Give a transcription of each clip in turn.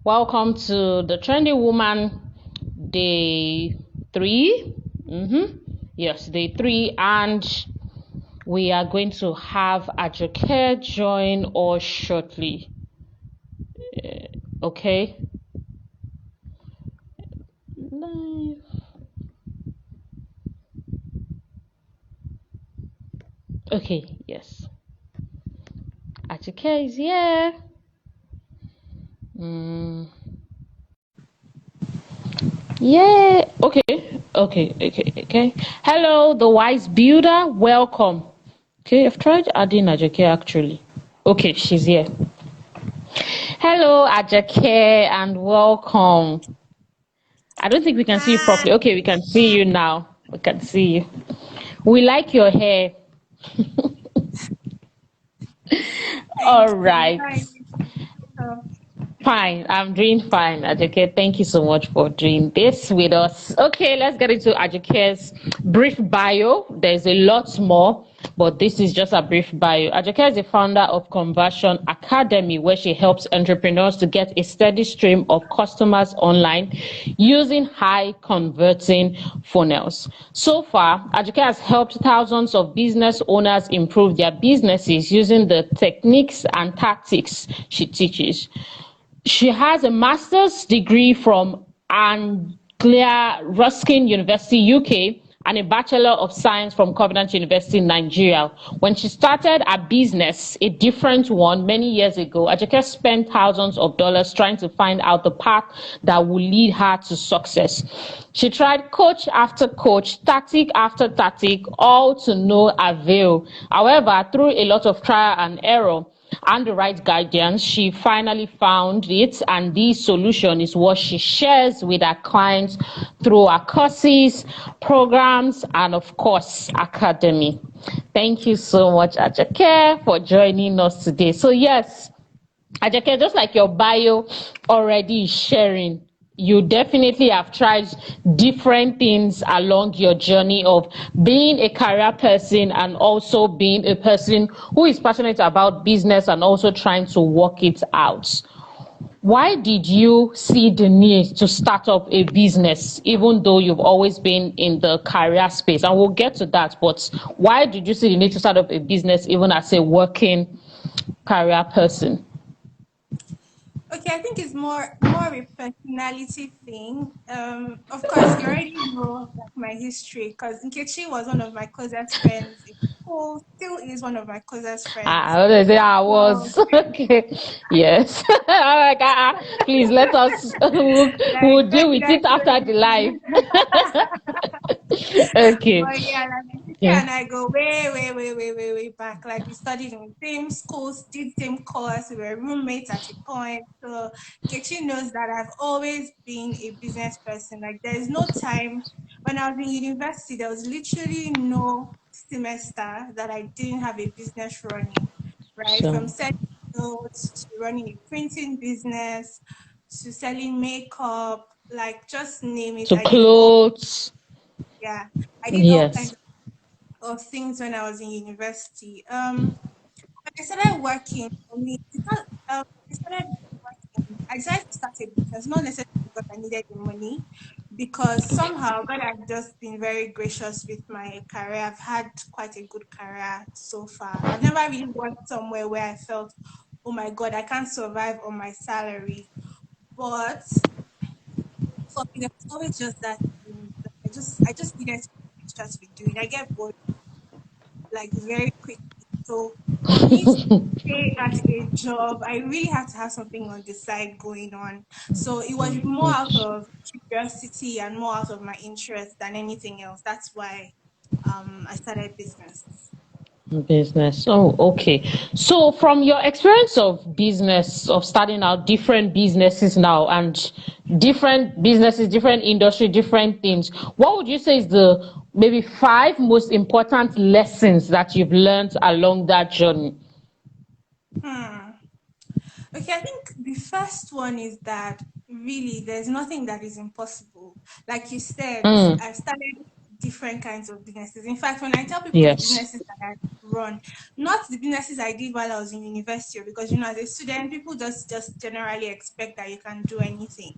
Welcome to the Trendy Woman Day 3. Yes, Day 3, and we are going to have Ajoke join us shortly. Okay. Live. Okay, yes. Ajoke is here. Yeah. Okay. Hello, the wise builder. Welcome. Okay, I've tried adding Ajoke actually. Okay, she's here. Hello, Ajoke, and welcome. I don't think we can see you Hi. properly. Okay, we can see you now. We can see you. We like your hair. Thank All you. right. Hi. So, Fine. I'm doing fine, Ajoke. Thank you so much for doing this with us. Okay, let's get into Ajoke's brief bio. There's a lot more, but this is just a brief bio. Ajoke is the founder of Conversion Academy, where she helps entrepreneurs to get a steady stream of customers online using high converting funnels. So far, Ajoke has helped thousands of business owners improve their businesses using the techniques and tactics she teaches. She has a master's degree from Anglia Ruskin University, UK, and a Bachelor of Science from Covenant University, Nigeria. When she started a business, a different one, many years ago, Ajoke spent thousands of dollars trying to find out the path that would lead her to success. She tried coach after coach, tactic after tactic, all to no avail. However, through a lot of trial and error, and the right guidance, she finally found it, and this solution is what she shares with her clients through her courses, programs, and of course, academy. Thank you so much, Ajoke, for joining us today. So yes, Ajoke, just like your bio already is sharing, you definitely have tried different things along your journey of being a career person and also being a person who is passionate about business and also trying to work it out. Why did you see the need to start up a business, even though you've always been in the career space? And we'll get to that, but why did you see the need to start up a business even as a working career person? okay, I think it's more of a personality thing. Of course, you already know like, my history because Nkechi was one of my closest friends in school, still is one of my closest friends. I was say I So, was okay. Yes. I'm like, please let us. We'll deal with it after the live. Okay. but yeah, like Nkechi Yeah. and I go way back. Like we studied in the same schools, did same course, we were roommates at a point. So Nkechi knows that I've always been a business person. Like there is no time when I was in university, there was literally no semester that I didn't have a business running, right? So From setting notes to running a printing business to selling makeup, like just name it. to I did all, clothes. yeah, I did all Yes. kinds of things when I was in university. When I started working, for me, it's not, I started working, I decided to start a business, not necessarily because I needed the money, because somehow God had just been very gracious with my career. I've had quite a good career so far. I've never really worked somewhere where I felt, oh my God, I can't survive on my salary. But for me, there was always just that thing that I just needed something extra to be doing. I get bored like very quickly. So for me to stay at a job, I really had to have something on the side going on. So it was more out of curiosity and more out of my interest than anything else. That's why I started business. Business. Oh, okay. So, from your experience of business, of starting out different businesses now and different businesses, different industry, different things, what would you say is the maybe five most important lessons that you've learned along that journey? Hmm. Okay, I think the first one is that really there's nothing that is impossible. Like you said, Mm, I've started different kinds of businesses. In fact, when I tell people the yes. businesses that I've run. Not the businesses I did while I was in university, because as a student, people just generally expect that you can do anything.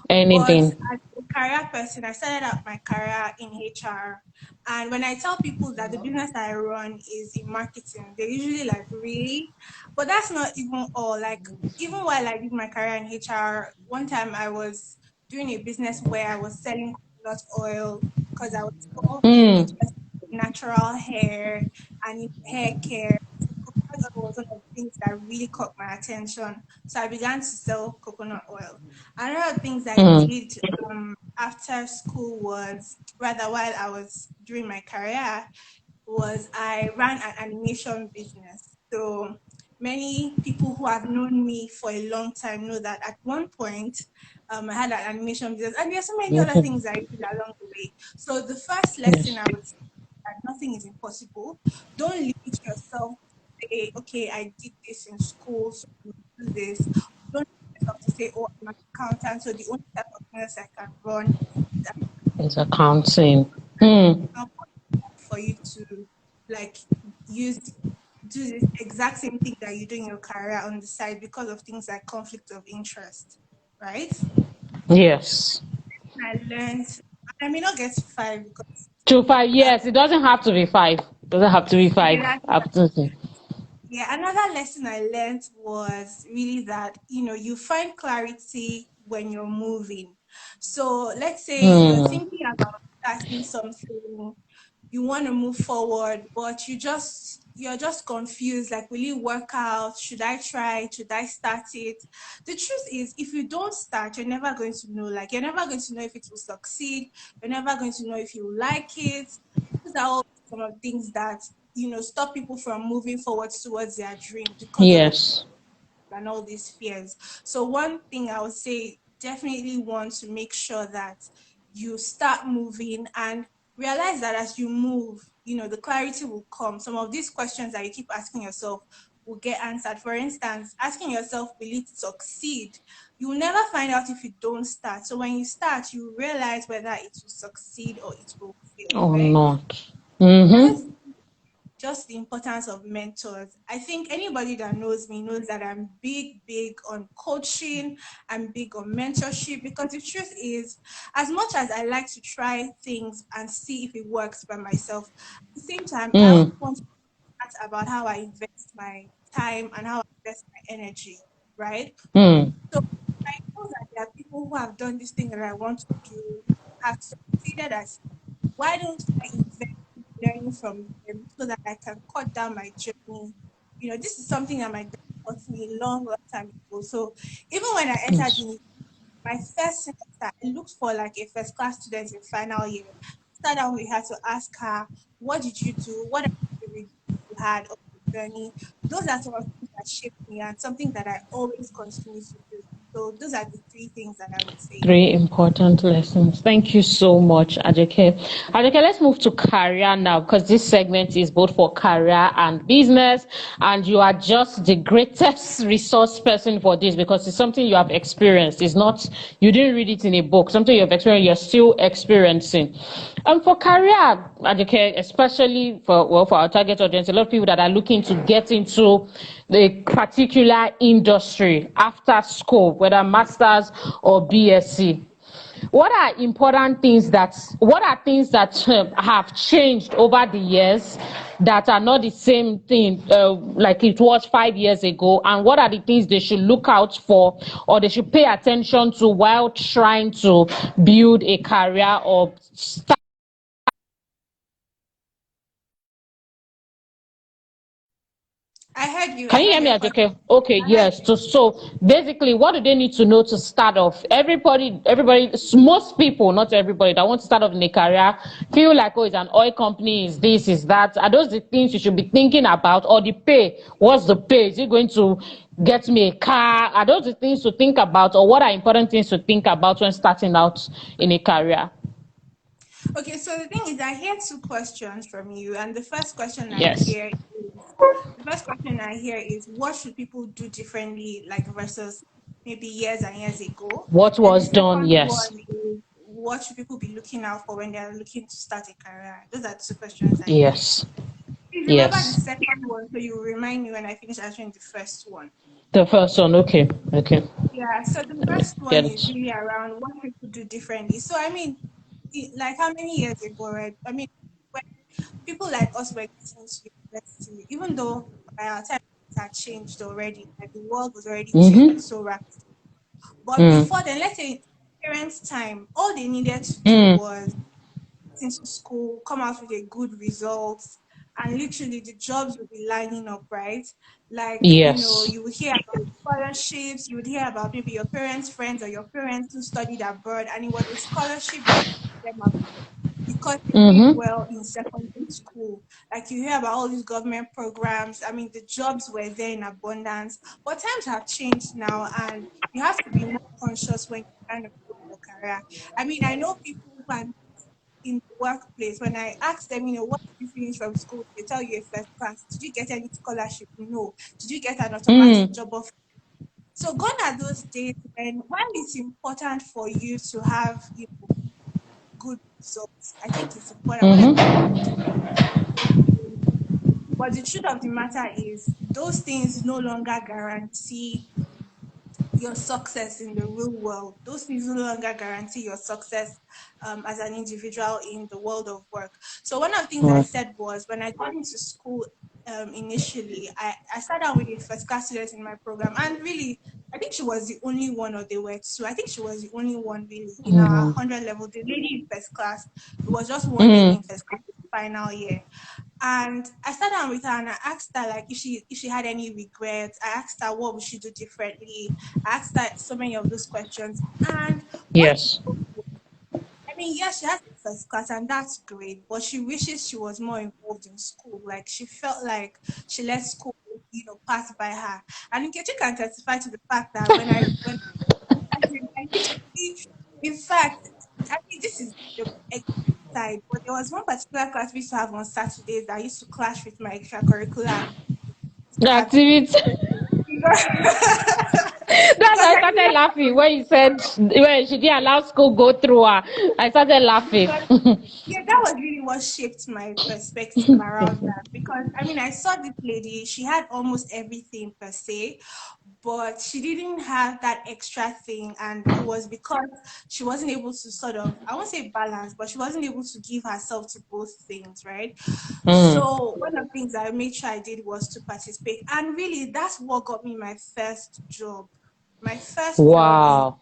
But Anything. as a career person, I started out my career in HR. And when I tell people that the business I run is in marketing, they usually like, really? But that's not even all. Like, even while I did my career in HR, one time I was doing a business where I was selling coconut oil because I was so Mm. interested in natural hair and in hair care. So coconut oil was one of the things that really caught my attention. So I began to sell coconut oil. Another things I Mm. did after school was, rather while I was doing my career, was I ran an animation business. So many people who have known me for a long time know that at one point I had an animation business, and there's so many other Mhm. things I did along the way. So the first lesson Yes. I would say is that nothing is impossible. Don't limit yourself to say, okay, I did this in school, so I will do this. Don't limit yourself to say, oh, I'm an accountant, so the only type of business I can run is It's accounting. Hmm. not for you to like use do the exact same thing that you do in your career on the side because of things like conflict of interest, right? Yes. I learned, I may not get to five because To 5 years. um, It doesn't have to be five. It doesn't have to be yeah, five. Absolutely. yeah, another lesson I learned was really that you find clarity when you're moving. So let's say you're Hmm. thinking about starting something, you want to move forward, but you're just confused. Like, will it work out? Should I try it? Should I start it? The truth is, if you don't start, you're never going to know. Like, you're never going to know if it will succeed. You're never going to know if you like it. These are all some of the things that stop people from moving forward towards their dream because of the Yes. and all these fears. So one thing I would say, definitely want to make sure that you start moving and realize that as you move, the clarity will come. Some of these questions that you keep asking yourself will get answered. For instance, asking yourself, will it succeed? You will never find out if you don't start. So when you start, you realize whether it will succeed or it will fail, Or right? not. Mm-hmm. Just the importance of mentors. I think anybody that knows me knows that I'm big on coaching. I'm big on mentorship because the truth is, as much as I like to try things and see if it works by myself, at the same time, I also Mm. want to chat about how I invest my time and how I invest my energy, right? Mm. So I know that there are people who have done this thing that I want to do, have succeeded as why don't I invest in learning from them so that I can cut down my journey? This is something that my dad taught me a long time ago. So even when I entered Yes. in my first semester, I looked for like a first class student in final year. Start out, we had to ask her, what did you do? What are the regrets you had of the journey? Those are some of the things that shaped me and something that I always continue to do. So those are the three things that I would say. Three important lessons. Thank you so much, Ajoke. Ajoke, let's move to career now because this segment is both for career and business, and you are just the greatest resource person for this because it's something you have experienced. It's not you didn't read it in a book. Something you have experienced. You're still experiencing. For career, Ajoke, especially for our target audience, a lot of people that are looking to get into the particular industry after school, whether masters or BSc. What are things that have changed over the years that are not the same thing like it was 5 years ago, and what are the things they should look out for or they should pay attention to while trying to build a career or start. I heard you. I Can you heard hear me, your question. Ajoke? Okay, I heard yes. you. So basically, what do they need to know to start off? Everybody, most people, not everybody, that want to start off in a career feel like, oh, it's an oil company, is this, is that. Are those the things you should be thinking about? Or the pay? What's the pay? Is it going to get me a car? Are those the things to think about? Or what are important things to think about when starting out in a career? Okay, so the thing is, I hear two questions from you, and Yes. the first question I hear is, what should people do differently, like versus maybe years and years ago? What Then the was done? second Yes. one is, what should people be looking out for when they're looking to start a career? Those are two questions I hear. Yes. Please remember the Yes. second one, so you remind me when I finish answering the first one. The first one. Okay. Okay. Yeah, so the first one Get is it. really around what people do differently. So I mean, like how many years ago, right? I mean, when people like us were getting into university, even though by our time it had changed already, like the world was already changing Mm-hmm. so rapidly. But Mm. before then, let's say parents' time, all they needed to do Mm. was into school, come out with a good results, and literally the jobs would be lining up, right? Like, Yes. you would hear about scholarships, you would hear about maybe your parents' friends or your parents who studied abroad, and it was a scholarship that took them abroad because they did Mm-hmm. well in secondary school. Like you hear about all these government programs. I mean, the jobs were there in abundance. But times have changed now, and you have to be more conscious when you kind of go your career. I mean, I know people who are in the workplace, when I ask them, what did you finish from school? They tell you a first class. Did you get any scholarship? No. Did you get an automatic Mm. job offer? So gone are those days when while it's important for you to have good results, I think it's important. Whatever Mm-hmm. but the truth of the matter is those things no longer guarantee your success in the real world. Those things no longer guarantee your success as an individual in the world of work. So one of the things I Mm. said was when I got into school initially, I sat down with a first class student in my program, and really, I think she was the only one, or they were two. I think she was the only one really in our Mm. 100 level. The lady in first class, it was just one lady Mm. in first class final year. And I sat down with her and I asked her like if she had any regrets. I asked her what would she do differently. I asked her so many of those questions. And what she Yes. told me, I mean, yes, she has a first class and that's great, but she wishes she was more involved in school. Like she felt like she let school, pass by her. And Nkechi can testify to the fact that I literally, in fact, I mean, this is the side, but there was one particular class we used to have on Saturdays that used to clash with my extracurricular activities to The have today. activity. Because, That's because why I I started needed laughing when you said when she didn't allow school go through her. I started laughing. because yeah, that was really what shaped my perspective around that. Because I mean, I saw this lady; she had almost everything per se, but she didn't have that extra thing, and it was because she wasn't able to sort of, I won't say balance, but she wasn't able to give herself to both things, right? Mm. So one of the things I made sure I did was to participate, and really that's what got me my first job. My first job in Wow.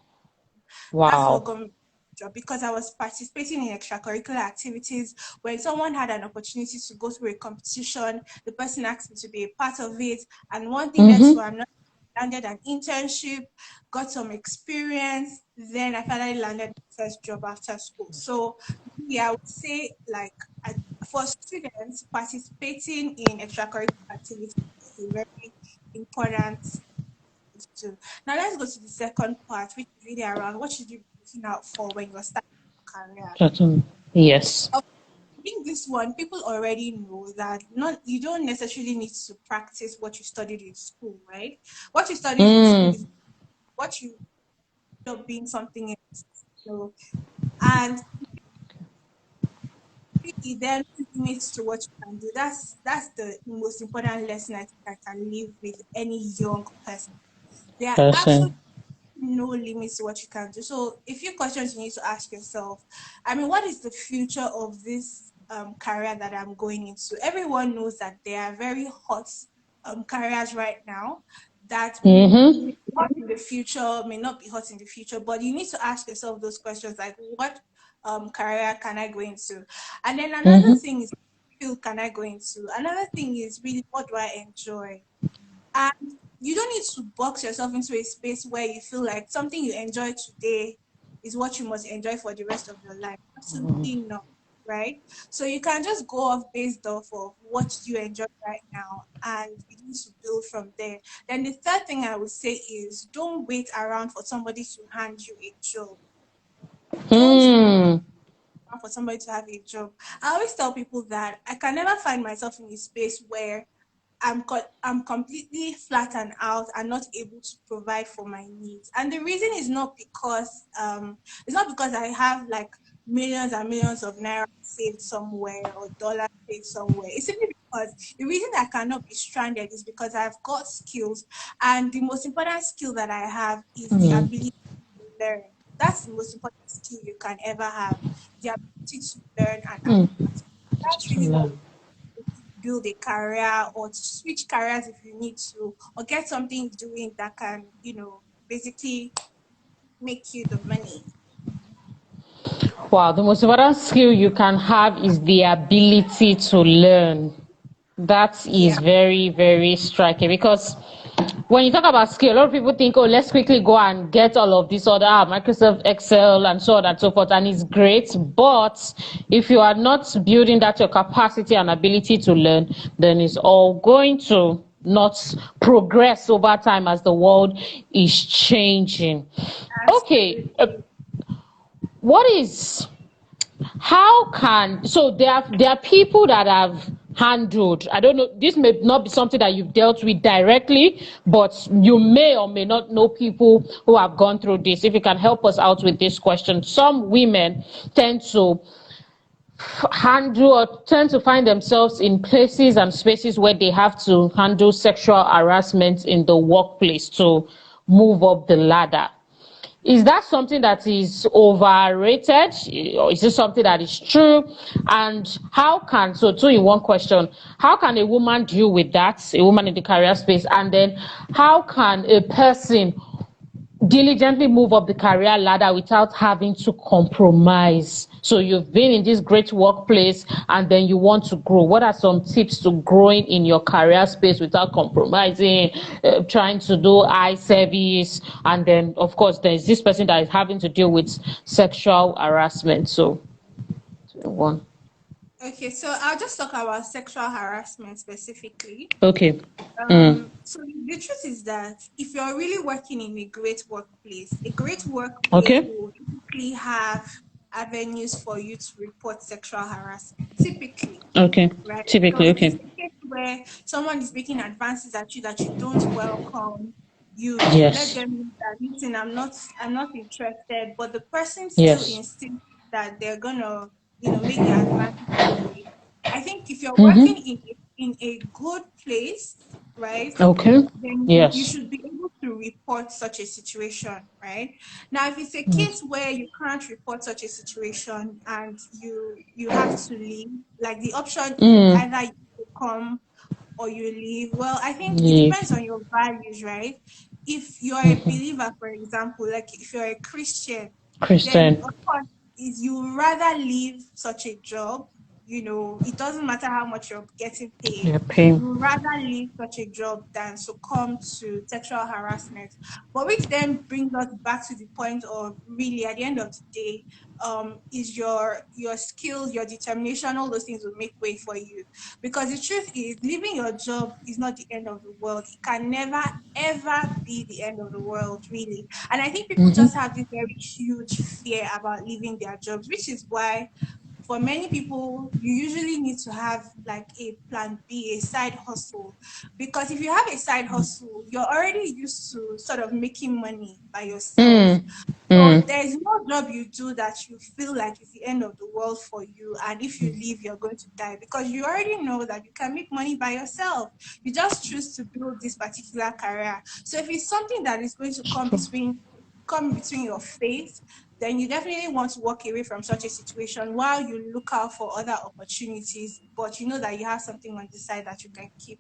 That's what Wow. got me the job because I was participating in extracurricular activities. When someone had an opportunity to go through a competition, the person asked me to be a part of it. And one thing led to Mm-hmm. another. Landed an internship, got some experience. Then I finally landed my first job after school. So yeah, I would say like for students participating in extracurricular activities is a very important to. Now let's go to the second part, which is really around what should you be looking out for when you're starting your career. Certain. Yes. I think this one people already know that not you don't necessarily need to practice what you studied in school, right? What you studied in school Mm. is what you end up being something else. So and really then limits to what you can do. That's the most important lesson I think I can leave with any young person. There are Person. absolutely no limits to what you can do. So, a few questions you need to ask yourself. I mean, what is the future of this career that I'm going into? Everyone knows that there are very hot careers right now that Mm-hmm. may be hot in the future, may not be hot in the future, but you need to ask yourself those questions like, what career can I go into? And then another Mm-hmm. thing is, field can I go into? Another thing is really, what do I enjoy? And you don't need to box yourself into a space where you feel like something you enjoy today is what you must enjoy for the rest of your life. Absolutely not. Right? So you can just go off based off of what you enjoy right now and begin to build from there. Then the third thing I would say is don't wait around for somebody to hand you a job. Don't Mm. wait for somebody to have a job. I always tell people that I can never find myself in a space where I'm completely flattened out and not able to provide for my needs. And the reason is not because I have like millions and millions of naira saved somewhere or dollars saved somewhere. It's simply because the reason I cannot be stranded is because I've got skills, and the most important skill that I have is the Mm, ability to learn. That's the most important skill you can ever have, the ability to learn and mm, adapt. That's to really what learn. build a career or to switch careers if you need to, or get something doing that can, basically make you the money. Wow, the most important skill you can have is the ability to learn. That is Yeah, very, very striking because when you talk about skill, a lot of people think, oh, let's quickly go and get all of this other Microsoft Excel and so on and so forth, and it's great. But if you are not building that your capacity and ability to learn, then it's all going to not progress over time as the world is changing. Okay, absolutely. what is how can so there are people that have handled, I don't know, this may not be something that you've dealt with directly, but you may or may not know people who have gone through this. If you can help us out with this question. Some women tend to handle or tend to find themselves in places and spaces where they have to handle sexual harassment in the workplace to move up the ladder. Is that something that is overrated, or is it something that is true? And how can, so two in one question, how can a woman deal with that, a woman in the career space? And then how can a person diligently move up the career ladder without having to compromise? So you've been in this great workplace and then you want to grow. What are some tips to growing in your career space without compromising, trying to do eye service? And then, of course, there's this person that is having to deal with sexual harassment. So, one. Okay, so I'll just talk about sexual harassment specifically. Okay. Mm. So the truth is that if you're really working in a great workplace Okay. will typically have avenues for you to report sexual harassment. Typically, Okay. right? So Typically, if it's okay. a case where someone is making advances at you that you don't welcome, you let Yes. them know that, listen, I'm not interested, but the person still Yes. insists that they're gonna, make the advances anyway. I think if you're working Mm-hmm. in a good place, right, Okay. then you Yes. should be able to report such a situation, right? Now, if it's a Mm. case where you can't report such a situation and you have to leave, like the option is Mm. either you come or you leave. Well, I think it Leave. depends on your values, right? If you're a Mm-hmm. believer, for example, like if you're a Christian, then Christian. of course is you rather leave such a job. It doesn't matter how much you're getting paid. Yeah, pain. You rather leave such a job than succumb to sexual harassment. But which then brings us back to the point of, really, at the end of the day, is your skills, your determination, all those things will make way for you. Because the truth is, leaving your job is not the end of the world. It can never, ever be the end of the world, really. And I think people just Mm-hmm. have this very huge fear about leaving their jobs, which is why for many people, you usually need to have like a plan B, a side hustle. Because if you have a side hustle, you're already used to sort of making money by yourself. Mm. So Mm. there's no job you do that you feel like it's the end of the world for you. And if you leave, you're going to die because you already know that you can make money by yourself. You just choose to build this particular career. So if it's something that is going to come between your faith, then you definitely want to walk away from such a situation while you look out for other opportunities. But you know that you have something on the side that you can keep.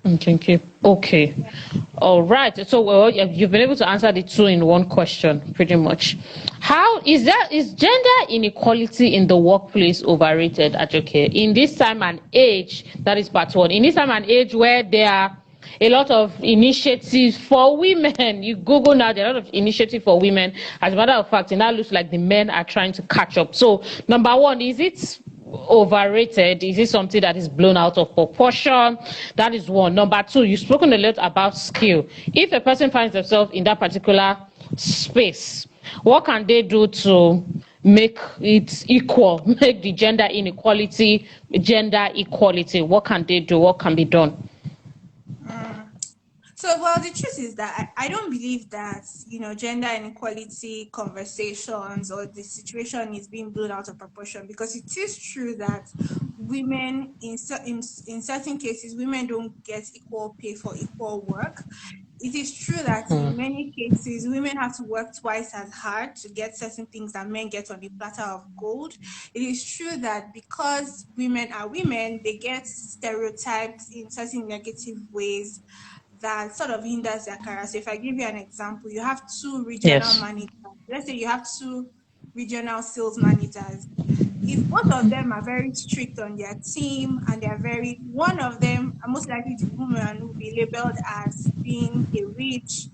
Okay. Okay. Yeah. All right. So well, you've been able to answer the two in one question, pretty much. How is gender inequality in the workplace overrated, Ajoke? In this time and age, that is part one. In this time and age where there are a lot of initiatives for women. You Google now, there are a lot of initiatives for women. As a matter of fact, it now looks like the men are trying to catch up. So, number one, is it overrated? Is it something that is blown out of proportion? That is one. Number two, you've spoken a lot about skill. If a person finds themselves in that particular space, what can they do to make it equal, make the gender inequality, gender equality? What can they do? What can be done? Mm. So, well, the truth is that I don't believe that, gender inequality conversations or the situation is being blown out of proportion, because it is true that women, in certain cases, women don't get equal pay for equal work. It is true that in many cases, women have to work twice as hard to get certain things that men get on a platter of gold. It is true that because women are women, they get stereotyped in certain negative ways that sort of hinders their career. So if I give you an example, you have two regional Yes. managers. Let's say you have two regional sales managers. If both of them are very strict on their team and they're very, one of them, most likely the woman, will be labeled as being a witch.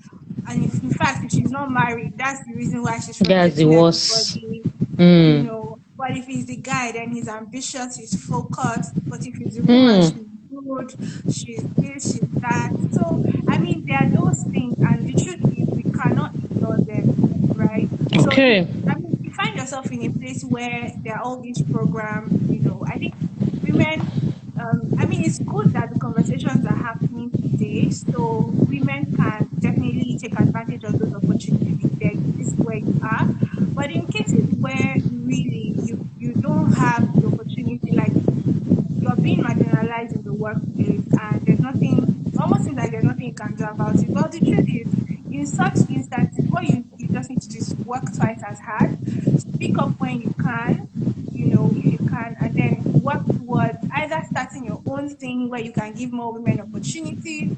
And if, in fact, if she's not married, that's the reason why she's That's the frustrating worst. everybody. Mm. But if he's the guy, then he's ambitious, he's focused. But if he's a woman, Mm. she's good, she's this, she's that. So, I mean, there are those things, and the truth is, we cannot ignore them, right? So, if, Okay. I mean, if you find yourself in a place where there are all these programs, I think women, I mean, it's good that the conversations are happening today, so women can definitely take advantage of those opportunities if they exist where you are. But in cases where really you don't have the opportunity, like you're being marginalized in the workplace and there's nothing, it almost seems like there's nothing you can do about it. Well, the truth is, in such instances, what you just need to do is work twice as hard, speak up when you can, if you can, and then work towards either starting your own thing where you can give more women opportunities,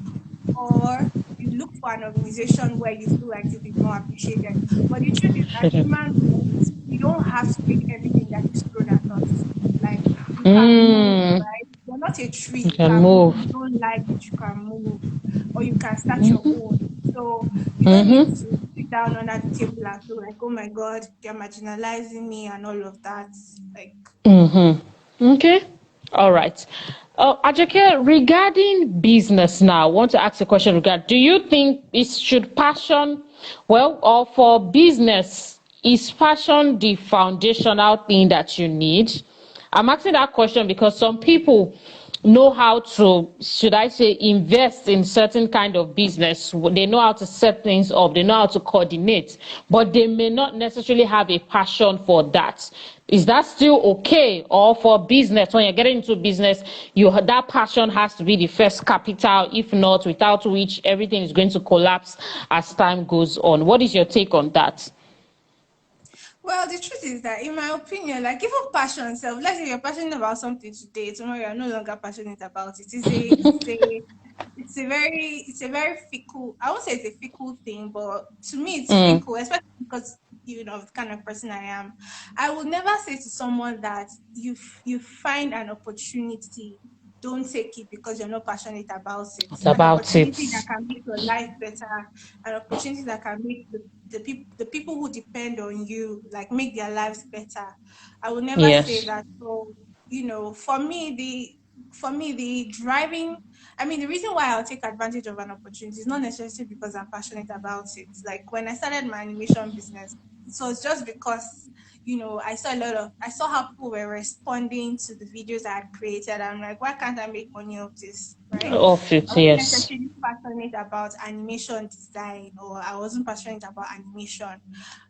or you look for an organization where you feel like you'll be more appreciated. But the truth is, as Shouldn't. human beings, we don't have to take everything that is thrown at us. Like, you can move, Mm. right? You're not a tree, You you can can move. move. If you don't like it, you can move, or you can start your Mm-hmm. own. So you don't need Mm-hmm. to sit down under the table and feel like, oh my God, they're marginalizing me and all of that. Like, Mm-hmm. Okay. All right. Ajoke, regarding business now, I want to ask a question regarding, do you think it should passion, well, or for business, is passion the foundational thing that you need? I'm asking that question because some people know how to, should I say, invest in certain kind of business. They know how to set things up, they know how to coordinate, but they may not necessarily have a passion for that. Is that still okay? Or for business, when you're getting into business, that passion has to be the first capital, if not, without which everything is going to collapse as time goes on. What is your take on that? well, the truth is that, in my opinion, like even passion self, let's say you're passionate about something today, tomorrow you're no longer passionate about it. It's a very fickle. I won't say it's a fickle thing, but to me it's Mm, fickle, especially because the kind of person I am. I would never say to someone that you find an opportunity, don't take it because you're not passionate about it. what An about it? opportunity that can make your life better, an opportunity that can make the people who depend on you, like, make their lives better. I will never say Yes. that. So, for me, the driving, I mean, the reason why I'll take advantage of an opportunity is not necessarily because I'm passionate about it. Like when I started my animation business, it was just because I saw how people were responding to the videos I had created. I'm like, why can't I make money of this, right? Of I it, wasn't yes. necessarily passionate about animation design, or I wasn't passionate about animation.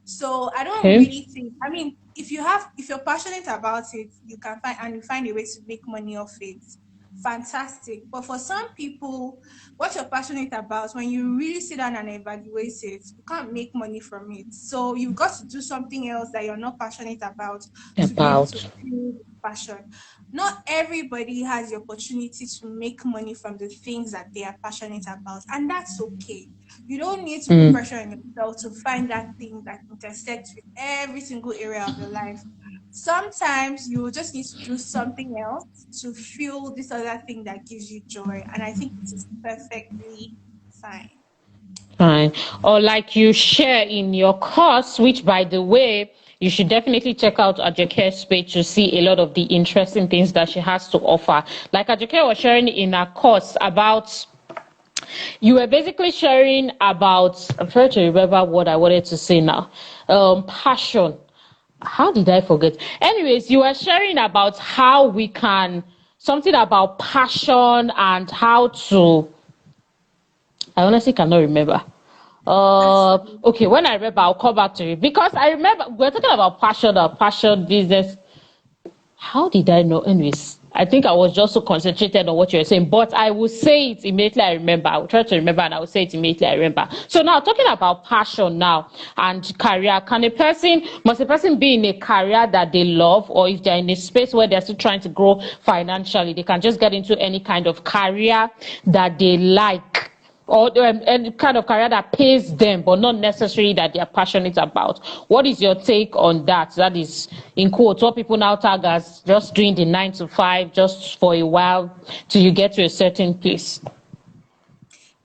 So I don't Okay. really think, I mean, if you're passionate about it, you find a way to make money off it. Fantastic. But for some people, what you're passionate about, when you really sit down and evaluate it, you can't make money from it. So you've got to do something else that you're not passionate about to be able to About. feel passion. Not everybody has the opportunity to make money from the things that they are passionate about, and that's okay. You don't need to put Mm. pressure on yourself to find that thing that intersects with every single area of your life. Sometimes you will just need to do something else to feel this other thing that gives you joy, and I think it is perfectly fine. Fine. Or like you share in your course, which by the way, you should definitely check out Ajoke's page to see a lot of the interesting things that she has to offer. Like Ajoke was sharing in her course about, you were basically sharing about, I'm trying to remember what I wanted to say now. Passion. How did I forget? Anyways, you were sharing about how we can, something about passion and how to, I honestly cannot remember. That's fine. Okay, when I remember, I'll come back to it because I remember we're talking about passion or passion business. How did I know? Anyways, I think I was just so concentrated on what you were saying, but I will say it immediately I remember. I will try to remember and I will say it immediately I remember. So now talking about passion now and career, must a person be in a career that they love, or if they're in a space where they're still trying to grow financially, they can just get into any kind of career that they like, or any kind of career that pays them, but not necessarily that they are passionate about. What is your take on that? That is, in quotes, what people now tag as just doing the 9 to 5 just for a while till you get to a certain place.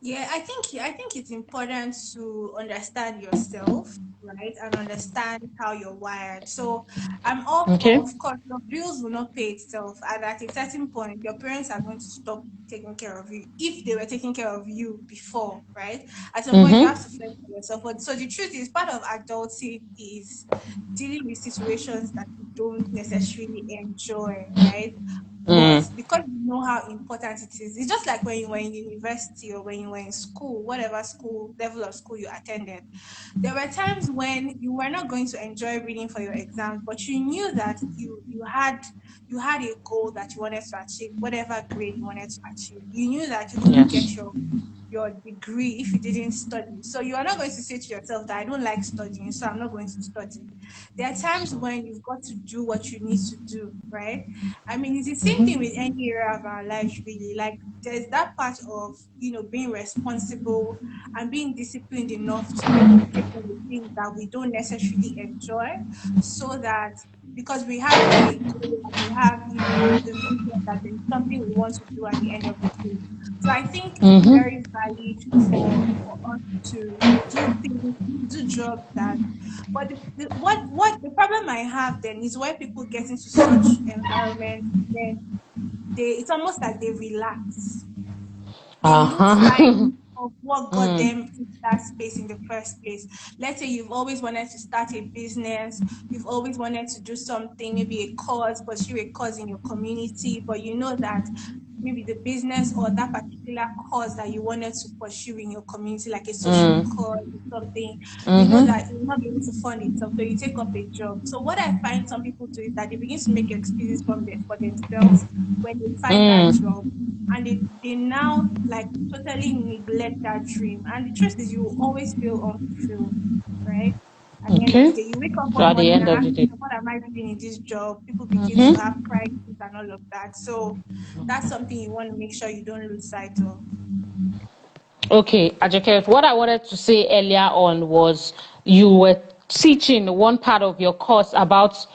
Yeah, I think it's important to understand yourself, right? And understand how you're wired. So I'm all for, Okay. of course, your bills will not pay itself. And at a certain point, your parents are going to stop taking care of you if they were taking care of you before, right? At some point you have Mm-hmm. to fend for yourself. But so the truth is part of adulting is dealing with situations that you don't necessarily enjoy, right? But Mm. because you know how important it is, it's just like when you were in university or when you were in school, whatever school level of school you attended. There were times when you were not going to enjoy reading for your exams, but you knew that you had a goal that you wanted to achieve, whatever grade you wanted to achieve. You knew that you couldn't Yes. get your degree if you didn't study. So you are not going to say to yourself that I don't like studying, so I'm not going to study. There are times when you've got to do what you need to do, right? I mean, it's the same thing with any area of our lives, really. Like, there's that part of, being responsible and being disciplined enough to maybe take on the things that we don't necessarily enjoy so that because we have a goal and we have, the vision that there's something we want to do at the end of the day. So I think it's Mm-hmm. very valid for us to do things, do jobs that. But what the problem I have then is when people get into such environments, then it's almost like they relax. They lose Uh-huh. sight of what got Mm. them into that space in the first place. Let's say you've always wanted to start a business, you've always wanted to do something, maybe a cause, pursue a cause in your community, but you know that maybe the business or that particular cause that you wanted to pursue in your community, like a social Mm. cause or something, you know that Mm-hmm. you'll not be able to fund itself. So you take up a job. So what I find some people do is that they begin to make excuses for themselves when they find that Mm. job and they now like totally neglect that dream. And the truth is, you will always feel unfulfilled, right? At the end of the Okay. day, you wake up So one at the morning end and of ask the day. yourself, what am I doing in this job? People begin to have Mm-hmm. crises and all of that. So that's something you want to make sure you don't lose sight of. Okay, Ajoke, what I wanted to say earlier on was you were teaching one part of your course about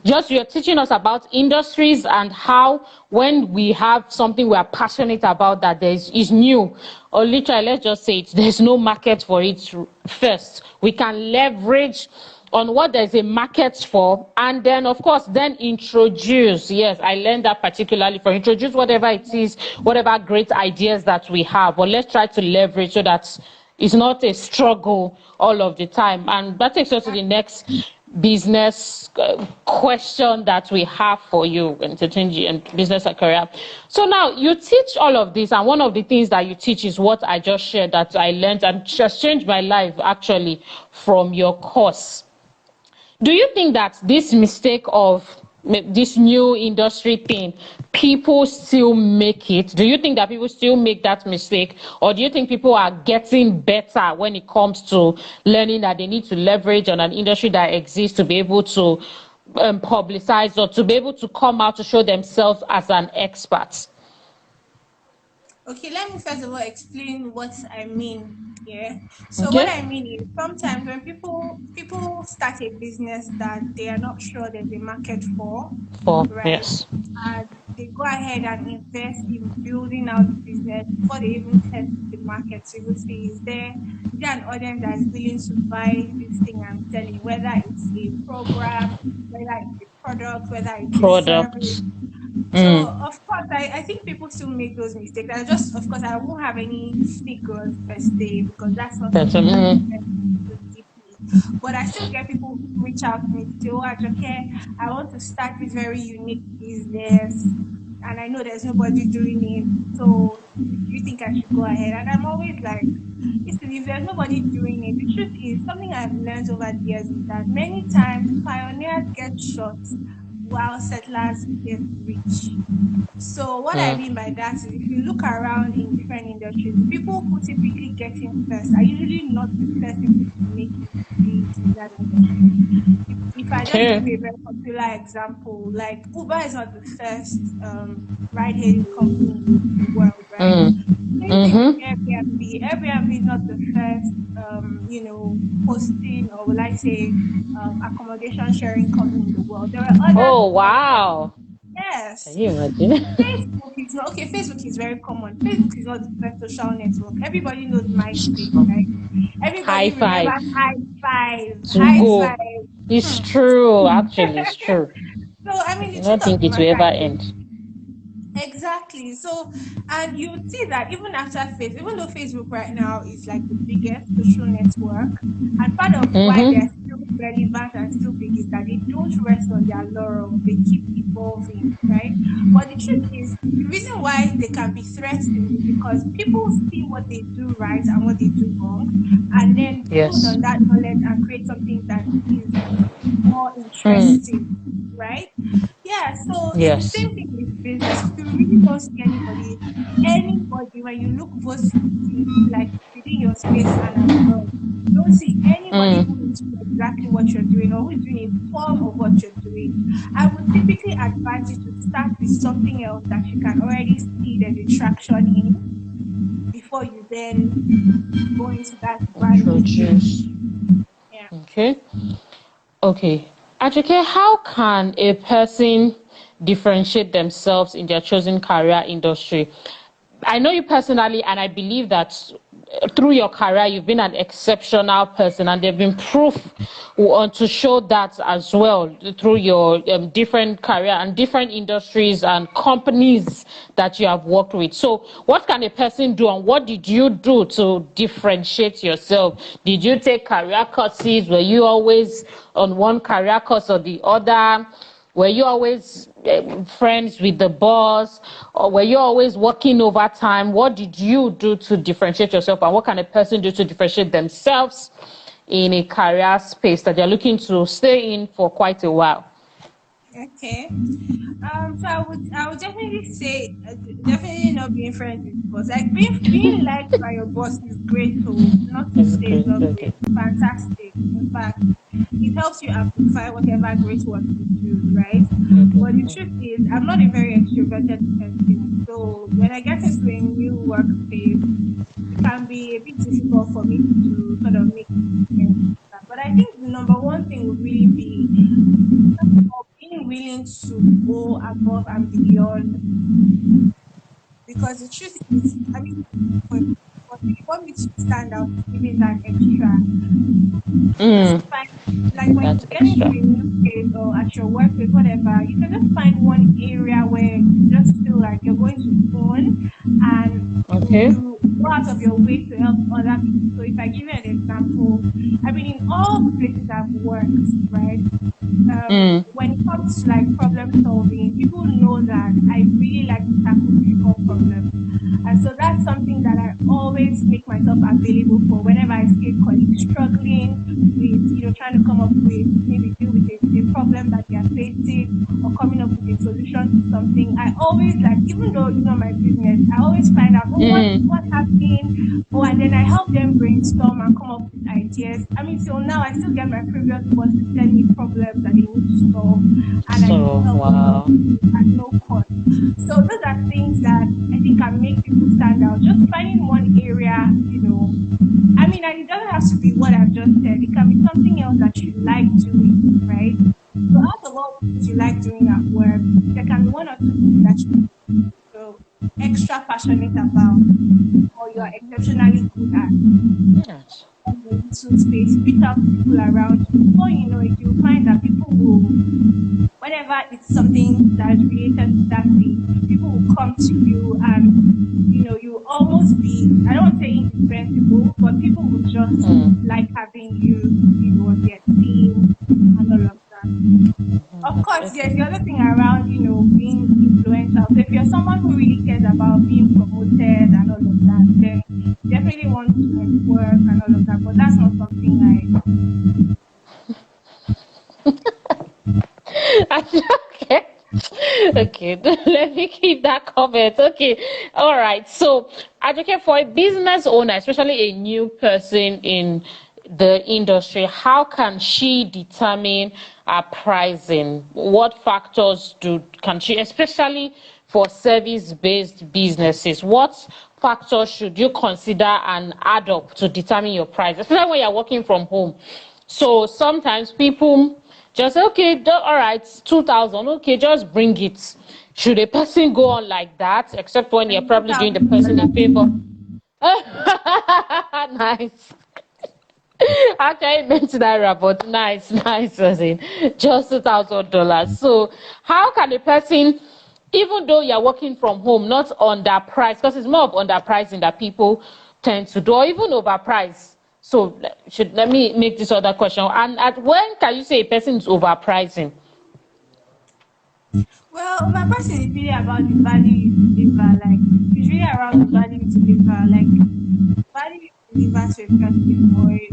just you're teaching us about industries and how when we have something we are passionate about that is new, or literally let's just say it, there's no market for it first. We can leverage on what there's a market for, and then of course then introduce, yes, I learned that particularly, for introduce whatever it is, whatever great ideas that we have, but let's try to leverage so that it's not a struggle all of the time. And that takes us to the next business question that we have for you in Tetunji and business and career. So now you teach all of this, and one of the things that you teach is what I just shared that I learned and just changed my life actually from your course. Do you think that this mistake of this new industry thing, people still make it? Do you think that people still make that mistake? Or do you think people are getting better when it comes to learning that they need to leverage on an industry that exists to be able to publicize or to be able to come out to show themselves as an expert? Okay, let me first of all explain what I mean. Yeah. So what Okay? I mean is sometimes when people start a business that they are not sure there's a market for, For, right? yes. And they go ahead and invest in building out the business before they even test the market to even see is there an audience that is willing to buy this thing I'm selling, whether it's a program, whether it's a product, whether it's a service. Product. So Mm. of course, I think people still make those mistakes. I just, of course, I won't have any figures per se because that's not That's, something I've invested into deeply. But I still get people who reach out to me to say, "Oh, Ajoke, I want to start this very unique business, and I know there's nobody doing it. So Do you think I should go ahead? And I'm always like, listen, if there's nobody doing it, the truth is something I've learned over the years is that many times pioneers get shot while settlers get rich. So what I mean Mm. by that is if you look around in different industries, the people who typically get in first are usually not the first people to make it big in that industry. If I just give Okay. you a very popular example, like Uber is not the first ride hailing company in the world, right? Mm. Same thing with Mm-hmm. Airbnb. Airbnb is not the first, hosting or will I say, accommodation sharing company in the world. There are others Oh before them. wow. Can Yes. you imagine? Facebook is not okay. Facebook is very common. Facebook is not the first social network. Everybody knows MySpace, right? High Everybody five remembers High Five. to High go. Five. It's Hmm. true. Actually, it's true. So I I mean, do the not truth of think the it will matter ever is end. exactly. So, and you see that even after Facebook, even though Facebook right now is like the biggest social network, and part of why they're Mm-hmm. still relevant and still big is that they don't rest on their laurels. They keep evolving, right? But the truth is, the reason why they can be threatened is because people see what they do right and what they do wrong, and then build Yes. on that knowledge and create something that is more Mm. interesting, right? Yeah, so it's the Yes. same thing with business. If you really don't see anybody when you look both like within your space and abroad, you don't see anybody who Mm. is doing exactly what you're doing or who is doing a form of what you're doing. I would typically advise you to start with something else that you can already see there's a traction in before you then go into that brand new thing. Introduce. Yeah. Okay. Okay. Ajoke, how can a person differentiate themselves in their chosen career industry? I know you personally, and I believe that through your career, you've been an exceptional person, and there've been proof to show that as well through your different career and different industries and companies that you have worked with. So, what can a person do, and what did you do to differentiate yourself? Did you take career courses? Were you always on one career course or the other? Were you always friends with the boss, or were you always working overtime? What did you do to differentiate yourself, and what can a person do to differentiate themselves in a career space that they're looking to stay in for quite a while? Okay. So I would definitely say definitely not being friends with boss. Like being liked by your boss is great. So not to It's say it's great. not great. Okay. It's fantastic. In fact, it helps you amplify whatever great work you do, right? But the truth is, I'm not a very extroverted person. So when I get into a new workspace, it can be a bit difficult for me to sort of make friends. But I think the number one thing would really be of being willing to go above and beyond because the truth is, I mean, for me, what makes you stand out is giving that extra. Just Mm, find, like when that's you get into extra. a new place or at your workplace, whatever, you can just find one area where you just feel like you're going to own and you, Okay. you go out of your way to help other people. So if I give you an example, I mean, in all the places I've worked, right? Mm, When it comes to like problem solving, people know that I really like to tackle difficult problems. And so that's something that I always make myself available for whenever I see a colleague struggling with, trying to come up with maybe deal with a problem that they are facing or coming up with a solution to something. I always like, even though it's not my business, I always find out, oh, what's mm. happening? Oh, and then I help them brainstorm and come up with ideas. I mean, till now, I still get my previous bosses send me problems that they need to solve, and I still So, help them solve wow. it at no cost. So those are things that I think can make people stand out. Just finding one area, I mean, and it doesn't have to be what I've just said. It can be something else that you like doing, right? So out of all the things you like doing at work, there can be one or two things that you're extra passionate about or you're exceptionally good at Yes. on the little space. Reach out to people around you. Before you know it, you'll find that people will whenever it's something that is related to that thing, people will come to you and you almost be I don't want to say indispensable, but people will just Mm, like having you, on their team and all of that. Of that's course, okay. there's the other thing around, being influential lifestyle. So if you're someone who really cares about being promoted and all of that, then you definitely want to network and all of that. But that's not something I. Okay. Okay, let me keep that comment. Okay, all right. So, advocate for a business owner, especially a new person in the industry, how can she determine her pricing? What factors do can she, especially for service-based businesses, what factors should you consider and add up to determine your price, especially when you're working from home? So sometimes people just say, okay, all right, 2,000, okay, just bring it. Should a person go on like that, except when you're And two probably doing the thousand person a dollars. favor? Nice. Actually, I meant that, but nice, nice, as in just $2,000. So, how can a person, even though you're working from home, not underprice, because it's more of underpricing that people tend to do, or even overprice. So, let me make this other question. And at when can you say a person is overpricing? Well, my person is really about the value you deliver. Like it's really around the value you deliver. Like value you deliver to a person or a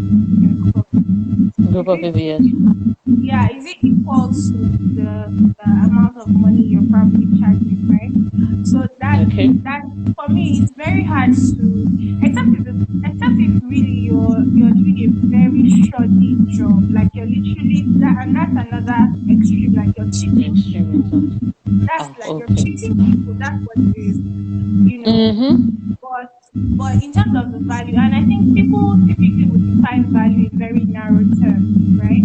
group of people. Group Is of it people, yes. yeah, is it equal to the amount of money you're probably charging, right? So Okay. that for me it's very hard to except if really you're doing a very shoddy job, like you're literally that, and that's another extreme, like you're cheating people. Extreme. That's Ah, like you're okay. cheating people. That's what it is, you know. Mm-hmm. But in terms of the value, and I think people typically would define value in very narrow terms, right?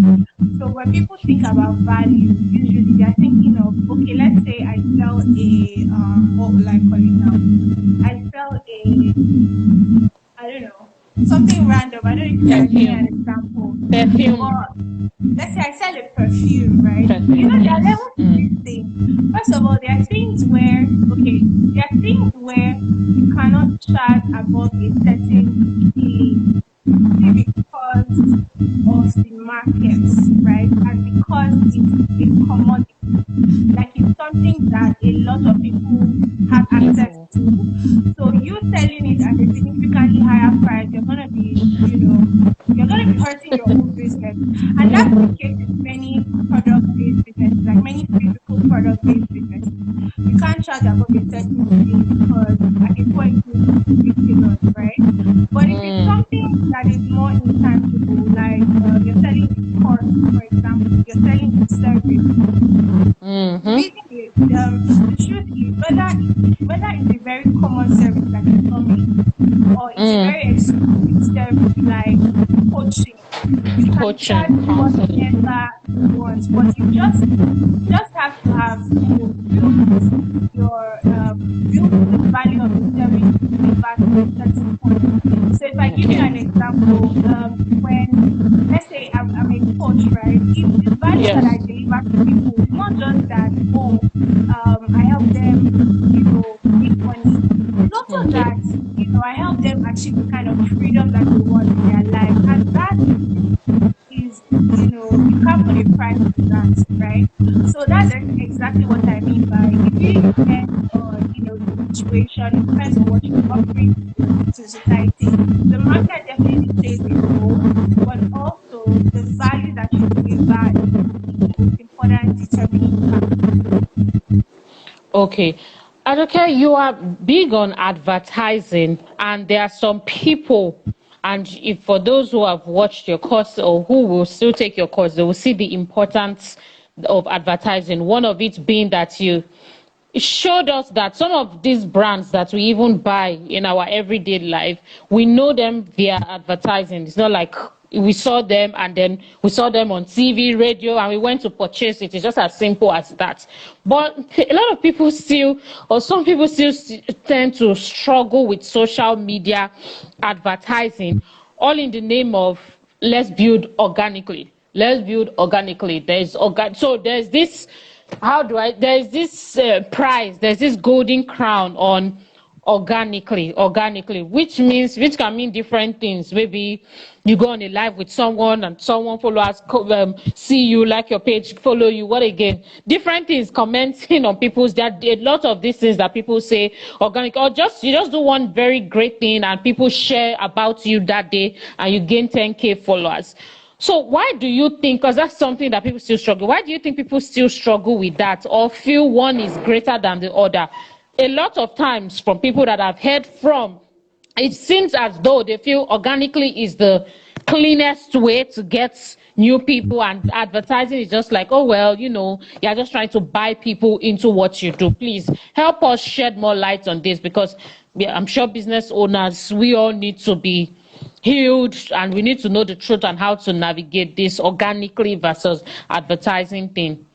So when people think about value, usually they're thinking of, okay, let's say I sell a what will I call it now? I sell a, I don't know, something random. I don't know if you can give me an Perfume. example. But Perfume. let's say I sell a perfume, right? You know, Perfume, there are yes. levels to this thing. First of all, there are things where, okay, there are things where you cannot charge above a certain ceiling simply because of the markets, right? And because it's a commodity. Like it's something that a lot of people have access People. to. So you selling it at a significantly higher price, you're gonna be, you know, you're gonna be hurting your own business. And that's the case with many product-based businesses, like many physical product-based businesses. You can't charge above a certain ceiling because at a point you will be ridiculous, right? But if it's Mm. something that is more intangible, like you're selling a course, for example, you're selling a service, the reason Mm-hmm. is the truth is whether it's a very common service like a plumbing or it's a very Mm. exclusive service like coaching, you can charge Coaching, counseling. whatever you want, but you just have to have, your built the value of the service you deliver to a certain point. So if I give you Okay. an example, when let's say I'm a coach, right? If the value that I Yes. deliver to people is not just that, oh, I help them, make money. It's also Okay. that, I help them achieve the kind of freedom that they want in their life. And that is, you can't put a price on that, right? So that's exactly what I mean by it really depends on, the situation. It depends on what you're offering to society. The market definitely plays a role, but also the value that you deliver is the most important determining factor. Okay. Adoke, you are big on advertising, and there are some people, and if for those who have watched your course or who will still take your course, they will see the importance of advertising. One of it being that you showed us that some of these brands that we even buy in our everyday life, we know them via advertising. It's not like we saw them and then we saw them on TV, radio, and we went to purchase it. It's just as simple as that. But a lot of people still, or some people still tend to struggle with social media advertising, all in the name of let's build organically. Let's build organically. So there's this, how do I, there's this prize, there's this golden crown on organically, which can mean different things. Maybe you go on a live with someone and someone followers see you, like your page, follow you, what again, different things, commenting on people's, there are a lot of these things that people say organic, or just you just do one very great thing and people share about you that day and you gain 10K followers. So why do you think, because that's something that people still struggle, why do you think people still struggle with that or feel one is greater than the other? A lot of times from people that I've heard from, it seems as though they feel organically is the cleanest way to get new people, and advertising is just like, oh well, you're just trying to buy people into what you do. Please help us shed more light on this, because yeah, I'm sure business owners, we all need to be healed and we need to know the truth and how to navigate this organically versus advertising thing.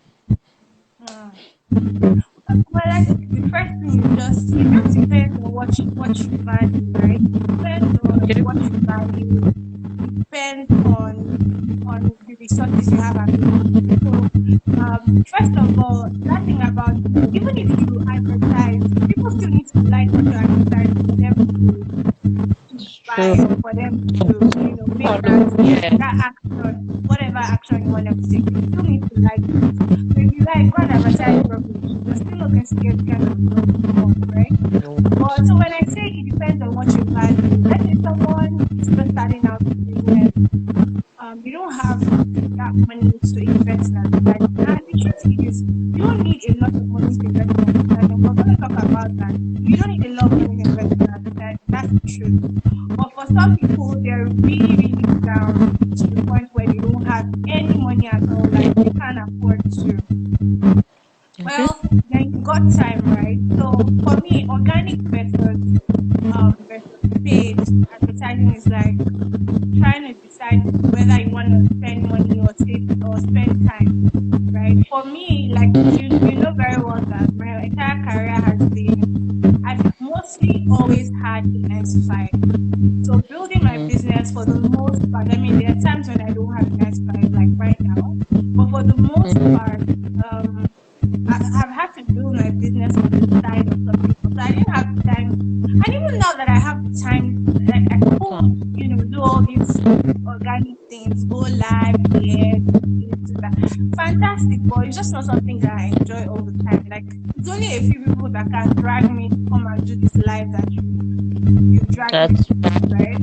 Mm. Well, I think the first thing is just it just depends on what you value, right? It depends on Okay. what you value. It depends on the resources you have available. So, first of all, that thing about even if you advertise, people still need to like what you're advertising for them to It's true. buy, or for them to make that Yeah. action, whatever action you want them to take. They still need to like it. So if you like, go and advertise rubbish, you're still not going to get the kind of results you want, right? But so when I say it depends on what you value, let's say someone is just starting out with business, you don't have that money to invest in advertising. And the truth is, you don't need a lot of money to invest in advertising. We're going to talk about that. You don't need a lot of money to invest in advertising. That's the truth. But for some people, they're really, really down to the point where they don't have any money at all. Like they can't afford to. Well, then you got time, right? So for me, organic versus paid advertising is like trying to decide whether you want to spend money or take or spend time, right? For me, like you know very well that my entire career has been, I've mostly always had a 9 to 5. So building my business for the most part, I mean, there are times when I don't have a 9 to 5, like right now, but for the most part, um, I've had to build my business on the side of something. So I didn't have the time, and even now that I have the time, I could, do all these organic things, go live here, do this, do that. Fantastic, but it's just not something that I enjoy all the time. Like it's only a few people that can drag me to come and do this live that you drag me That's to do, right?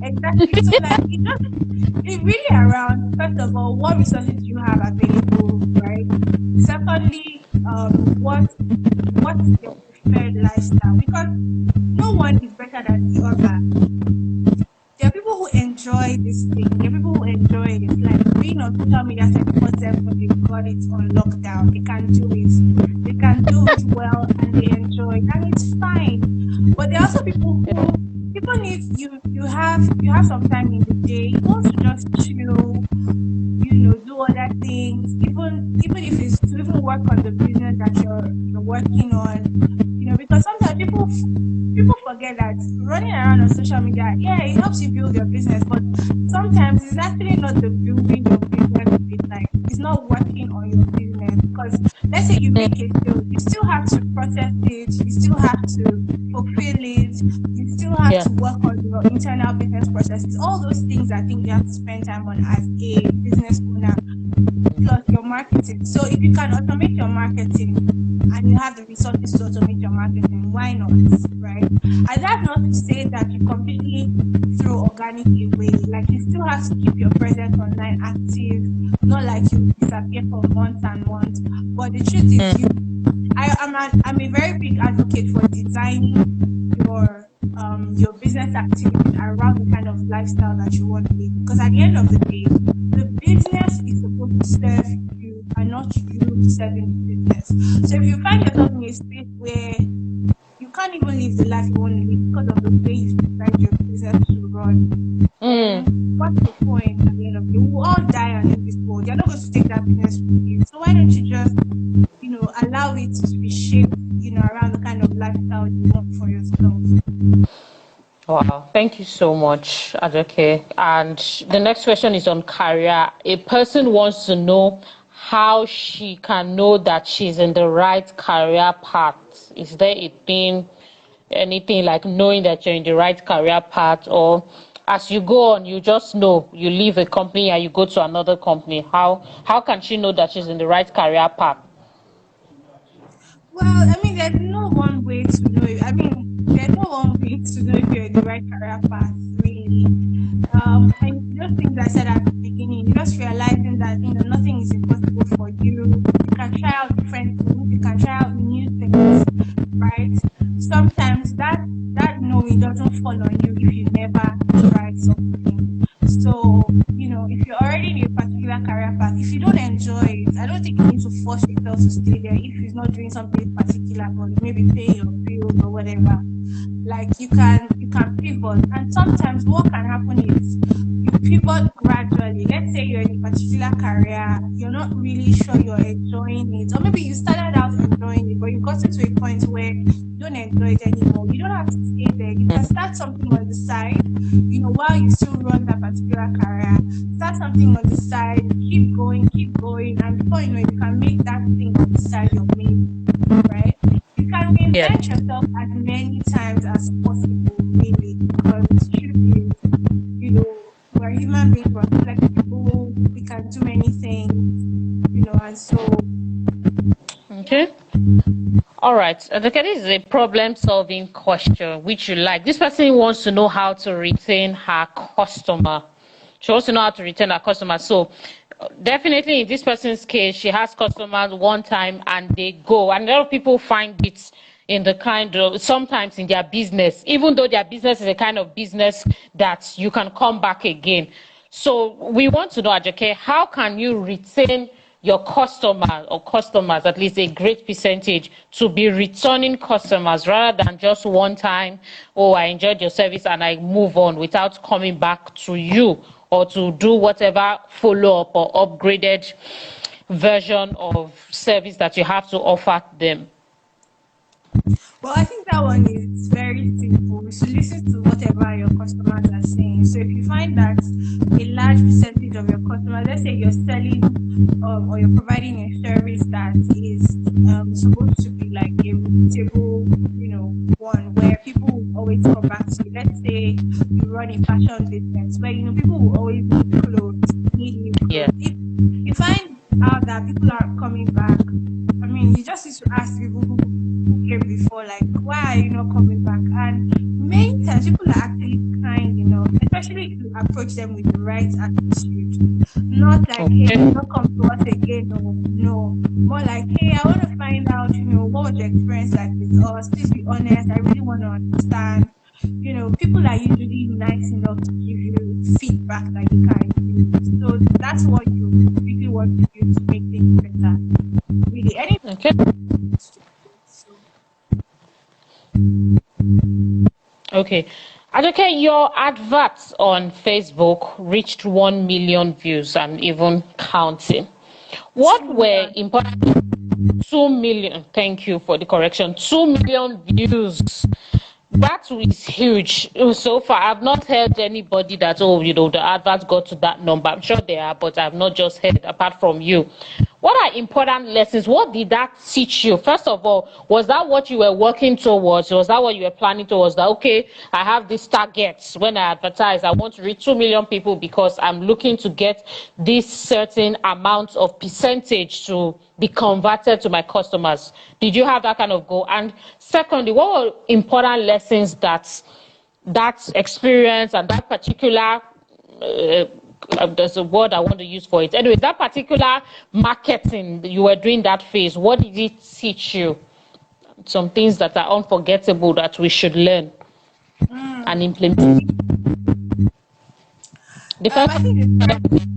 Exactly. So like it really around, first of all, what resources do you have available, right? Secondly, what's your preferred lifestyle? Because no one is better than the other. There are people who enjoy this thing. There are people who enjoy it. Like being on social media 24/7, they've got it on lockdown. They can do it. They can do it well and they enjoy it. And it's fine. But there are also people need you have some time in the day. You want to just chill, do other things, even if it's to even work on the business that you're working on, because sometimes people forget that running around on social media, yeah, it helps you build your business, but sometimes it's actually not the building your business bit, like it's not working on your business, because let's say you make a sale, you still have to process it, you still have to fulfill it, you still have Yeah. to work on your internal business processes. All those things I think you have to spend time on as a business owner, plus your marketing. So if you can automate your marketing and you have the resources to automate your marketing, why not? Right? And that's not to say that you completely throw organic away. Like you still have to keep your presence online active, not like you disappear for months and months. But the truth is I'm a very big advocate for designing your business activities around the kind of lifestyle that you want to live. Because at the end of the day, the business is supposed to serve you and not you serving the business. So if you find yourself in a space where you can't even live the life you want to live because of the way you designed your business to run, then what's the point at the end of the day? We'll all die and leave this world. You're not going to take that business with you. So why don't you just, allow it to be shaped, around the kind of lifestyle you want for yourself? Wow, thank you so much, Ajoke. And the next question is on career. A person wants to know how she can know that she's in the right career path. Is there a thing, anything like knowing that you're in the right career path, or as you go on, you just know you leave a company and you go to another company? How can she know that she's in the right career path? Well, I mean, there's no one way to know it. I mean, there's no one way to know if you're in the right career path, really. And just things I said at the beginning, just realizing that nothing is impossible for you. You can try out different things. You can try out new things, right? Sometimes that knowing doesn't fall on you if you never try something. So, if you're already in a particular career path, if you don't enjoy it, I don't think you need to force yourself to stay there if you're not doing something particular, but maybe paying your bills or whatever. Like you can pivot, and sometimes what can happen is you pivot gradually. Let's say you're in a particular career, you're not really sure you're enjoying it, or maybe you started out enjoying it, but you got to a point where you don't enjoy it anymore. You don't have to stay there. You can start something on the side, while you still run that particular career. Start something on the side, keep going, and before you know it, you can make that thing on the side your main, right? You can Yeah. reinvent yourself as many times as possible, really, because truth is, we're human beings, we're flexible, we can do many things, and so Okay. All right. Okay, this is a problem-solving question, which you like. This person wants to know how to retain her customer. She wants to know how to retain her customer. So, definitely in this person's case, she has customers one time and they go. And a lot of people find it in the kind of, sometimes in their business, even though their business is a kind of business that you can come back again. So, we want to know, Ajoke, how can you retain your customer or customers, at least a great percentage, to be returning customers rather than just one time, oh, I enjoyed your service and I move on without coming back to you or to do whatever follow-up or upgraded version of service that you have to offer them? well, I think that one is very simple. So listen to whatever your customers are saying. So if you find that a large percentage of your customers, let's say you're selling or you're providing a service that is supposed to be like a repeatable, one where people will always come back to you. Let's say you run a fashion business where people will always need clothes, need new Yeah. clothes. If you find out that people are coming back, I mean, you just need to ask people who came before, like, why are you not coming back? And many times people are actually kind enough, especially if you approach them with the right attitude. Not like, hey, Okay. not come to us again, no. More like, hey, I want to find out, what was your experience like with us? Please be honest. I really want to understand. People are usually nice enough to give you feedback that you can use. So that's what you really want to do to make things better. Really, any Okay. so Okay. Ajoke, your adverts on Facebook reached 1 million views and even counting. What 2 million. were important? 2 million. Thank you for the correction. 2 million views. That is huge. So far, I've not heard anybody that, oh, the advert got to that number. I'm sure they are, but I've not just heard apart from you. What are important lessons? What did that teach you? First of all, was that what you were working towards? Was that what you were planning towards? That, okay, I have this target when I advertise. I want to reach 2 million people because I'm looking to get this certain amount of percentage to be converted to my customers. Did you have that kind of goal? And secondly, what were important lessons that experience and that particular there's a word I want to use for it. Anyway, that particular marketing you were doing that phase, what did it teach you? Some things that are unforgettable that we should learn and Mm. implement. The first, I think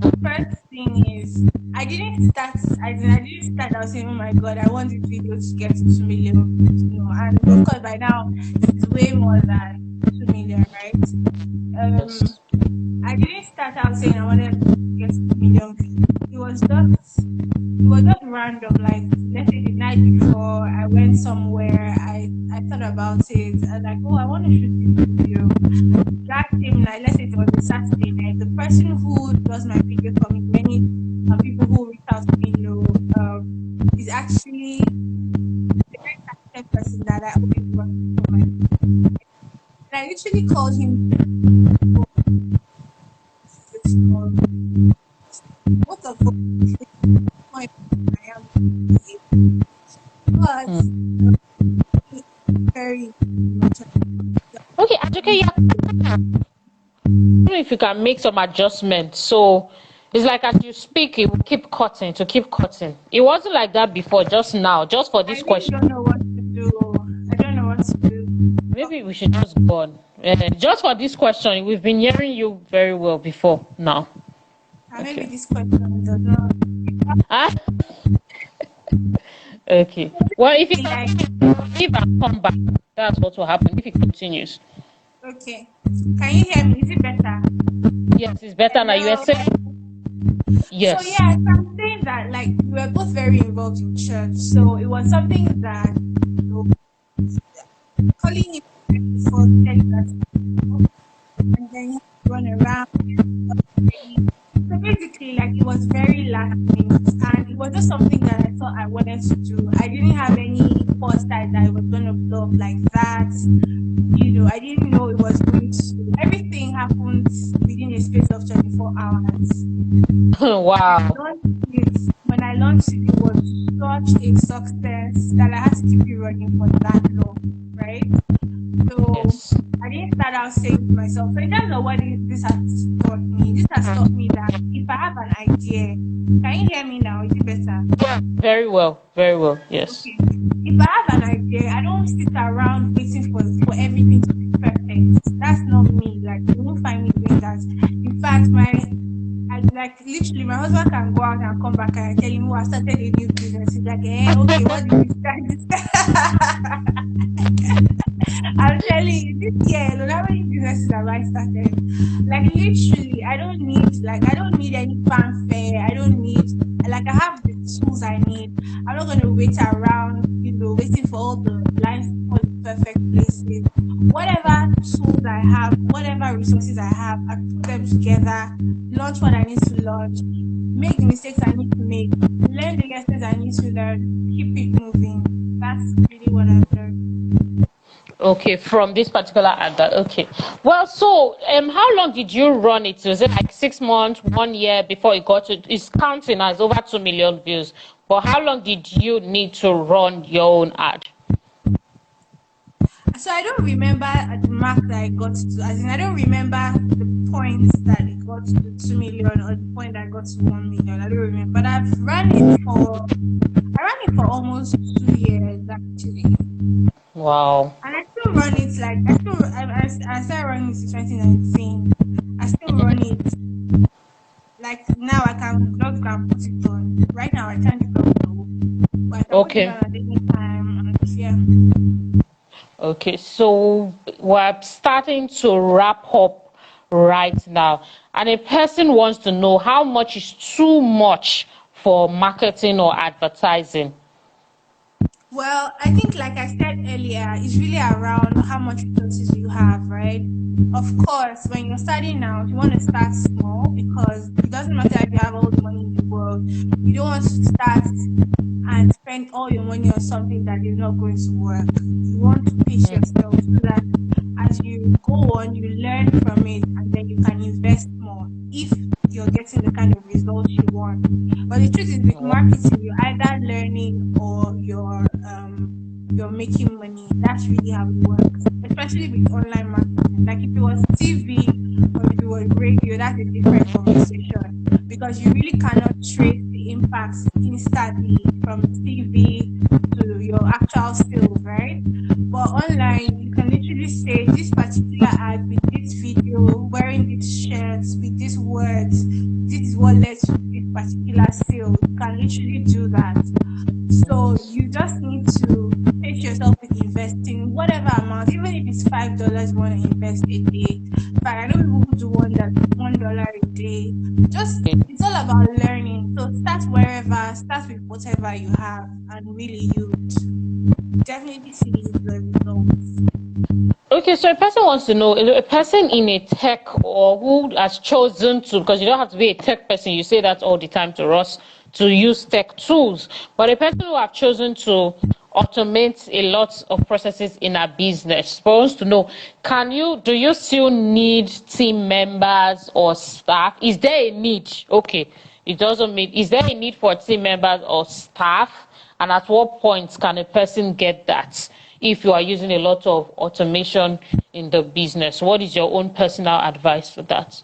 the first thing is I didn't start out saying, oh my god, I want this video to get to 2 million views, and of course by now it's way more than 2 million, right? Um yes. I didn't start out saying I wanted to get 2 million views. It was just random. Like, let's say the night before I went somewhere, I thought about it and like, oh, I want to shoot this video. That same night, let's say it was a Saturday night, the person who does my video for me, many people who reach out to me is actually a very talented person that I always want to do for my video. actually called him for 6 months. What of the point I am today? But very much. Okay, Ajoke, yeah. If you can make some adjustments, so it's like as you speak, it will keep cutting to keep cutting. It wasn't like that before, just now, just for I this really don't question. know what to do. I don't know what to do. Maybe we should just go on. Just for this question, we've been hearing you very well before now. And maybe Okay. this question does not Ah, okay. Well, if you be can like, leave and come back, that's what will happen if it continues. okay. Can you hear me? Is it better? Yes, it's better now. You were Hello. saying So yes. yeah, so I'm saying that like we were both very involved in church. So it was something that you know, calling him before telling us, and then he had to run around. So basically, like it was very last minute, and it was just something that I thought I wanted to do. I didn't have any foresight that it was going to blow up like that. I didn't know it was going to. Everything happened within a space of 24 hours. Wow. When I launched it, it was such a success that I had to keep it running for that long, right? So Yes. I didn't start out saying to myself, so in terms of what this has taught me, this has taught me that if I have an idea, can you hear me now? Is it better? Very well. Very well. Yes. Okay. If I have an idea, I don't sit around waiting for everything to be perfect. That's not me. Like you won't find me doing that. In fact, I like literally my husband can go out and come back and tell him, "Oh, I started a new business." He's like, okay, what did you start? I'm telling you, this year, alone, how many businesses have I started? Like literally, I don't need any fanfare. I don't need like I have the tools I need. I'm not gonna wait around, waiting for all the lines to fall in perfect places. Whatever tools I have, whatever resources I have, I put them together, launch what I need to launch, make the mistakes I need to make, learn the lessons I need to learn, keep it moving. That's really what I've learned. Okay, from this particular advert. Okay. Well, so how long did you run it? Was it like 6 months, 1 year before it got to? It's counting as over 2 million views. But how long did you need to run your own ad? So I don't remember the mark that I got to. As in, I don't remember the points that it got to 2 million or the point that I got to 1 million. I don't remember. But I ran it for almost 2 years actually. Wow. And I still run it like I started running it in 2019. I still run it like now I can just go and put it on. Right now I turned it off though. But I can put it Okay. on at any time and yeah. Okay. So we're starting to wrap up right now. And a person wants to know how much is too much for marketing or advertising. Well, I think like I said earlier, it's really around how much resources you have, right? Of course, when you're starting out, you want to start small because it doesn't matter if you have all the money in the world. You don't want to start and spend all your money on something that is not going to work. You want to pace yourself so that as you go on, you learn from it and then you can invest more if you're getting the kind of results you want. But the truth is with marketing, you're either learning or you're making money. That's really how it works. Especially with online marketing. Like if it was TV or if it was radio, that's a different conversation because you really cannot trace the impacts instantly from TV to your actual sales, right? But online, you can literally say this particular ad with this video, wearing these shirts with these words, this is what led to this particular sale. You can literally do that. So you just need to pace yourself with investing whatever amount, even if it's $5 you want to invest a day. But I know people who do $1 a day. Just it's all about learning. So start wherever, start with whatever you have, and really you definitely see the results. Okay, so a person wants to know, a person in a tech or who has chosen to, because you don't have to be a tech person, you say that all the time to us, to use tech tools, but a person who have chosen to automate a lot of processes in a business. Supposed to know, do you still need team members or staff? Is there a need? Okay, it doesn't mean, is there a need for team members or staff? And at what point can a person get that if you are using a lot of automation in the business? What is your own personal advice for that?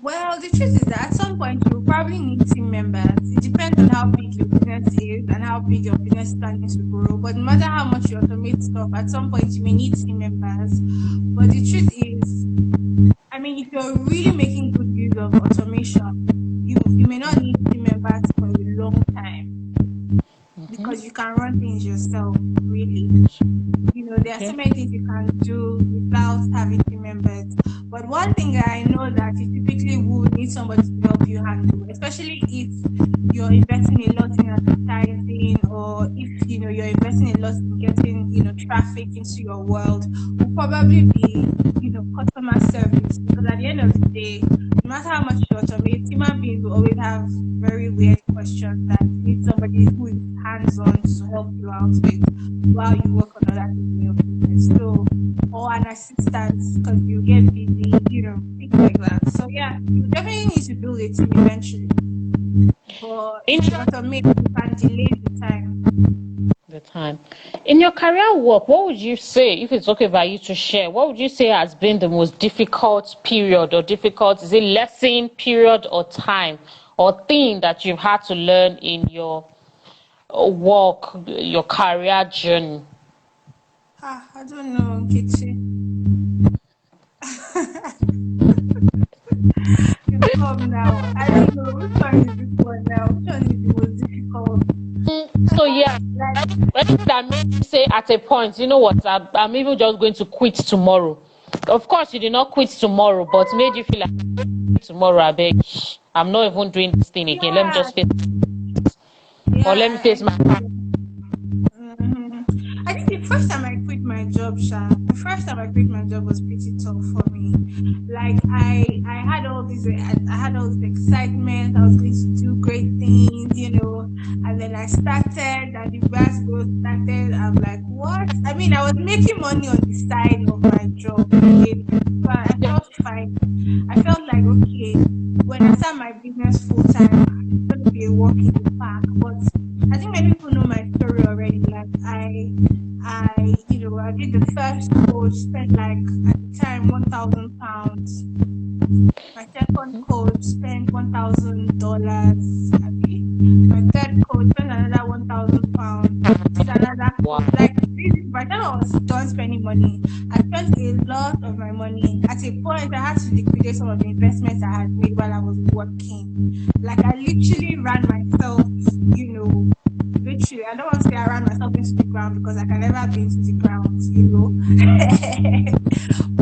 Well, the truth is that at some point you'll probably need team members. It depends on how big your business is and how big your business is planning to grow. But no matter how much you automate stuff, at some point you may need team members. But the truth is, I mean, if you're really making good use of automation, you may not need team members for a long time because you can run things yourself, really. There are so Okay. many things you can do without having team members. But one thing that I know that you typically would need somebody to help you handle, especially if you're investing a lot in advertising, or if you're investing a lot in getting traffic into your world, will probably be customer service. Because at the end of the day, no matter how much you automate, human beings will always have very weird questions that you need somebody who is hands-on to help you out with while you work on other things in your business. So, or an assistant because you get busy, things like that. So yeah, you definitely need to build a team eventually. But In if you automate, you can delay the time. the time. In your career work, what would you say, if it's okay by you to share, what would you say has been the most difficult period or difficult, is it lesson, period, or time, or thing that you've had to learn in your work, your career journey? I don't know, Kichi. You come now. I don't know which one is this one now. Which one is the most difficult? So yeah, Like, anything that made you say at a point, you know what, I'm even just going to quit tomorrow. Of course, you did not quit tomorrow, but made you feel like tomorrow, I beg, I'm not even doing this thing again. Let me yeah, just face, or let me yeah. face my. Mhm. I think the first time I quit my job, the first time I quit my job was pretty tough for me. Like I had all this, I had all this excitement. I was going to do great things, and then I started, and the grass growth started. I'm like, what? I mean, I was making money on the side of my job. You get it? So I felt fine. I felt like, okay, when I start my business full time, it's going to be a walk in the park. But I think many people know my story already. Like I did the first coach, spent like at the time £1,000. My second coach spent $1,000. My third coach spent another £1,000. Did another Wow. coach. Like this, by the time I was done spending money, I spent a lot of my money. At a point, I had to liquidate some of the investments I had made while I was working. Like I literally ran myself, literally. I don't want to say I ran myself into the ground because I can never be into the ground.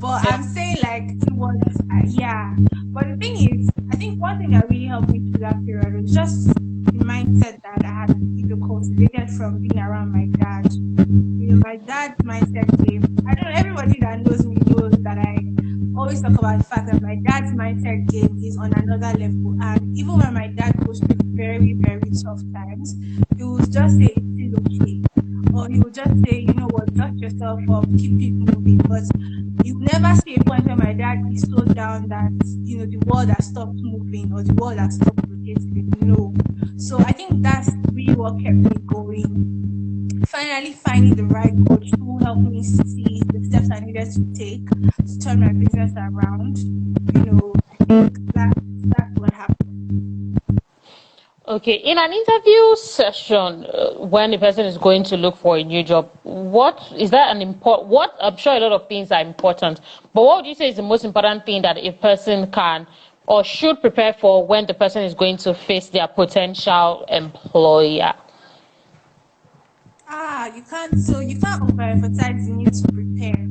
But I'm saying like it was, yeah. But the thing is, I think one thing that really helped me through that period was just the mindset that I had, cultivated from being around my dad. My dad's mindset game. I don't know, everybody that knows me knows that I always talk about the fact that my dad's mindset game is on another level. And even when my dad goes through very, very tough times, he will just say it's still okay. Or he will just say, you know what, dust yourself up, keep it moving. But you never see a point where my dad is so down that, the world has stopped moving or the world has stopped rotating. No. So I think that's really what kept me going. Finally finding the right coach who helped me see the steps I needed to take to turn my business around. I think that's what happened. Okay, in an interview session, when a person is going to look for a new job, what is that an important? What, I'm sure a lot of things are important, but what would you say is the most important thing that a person can or should prepare for when the person is going to face their potential employer? You can't overemphasize the need to prepare.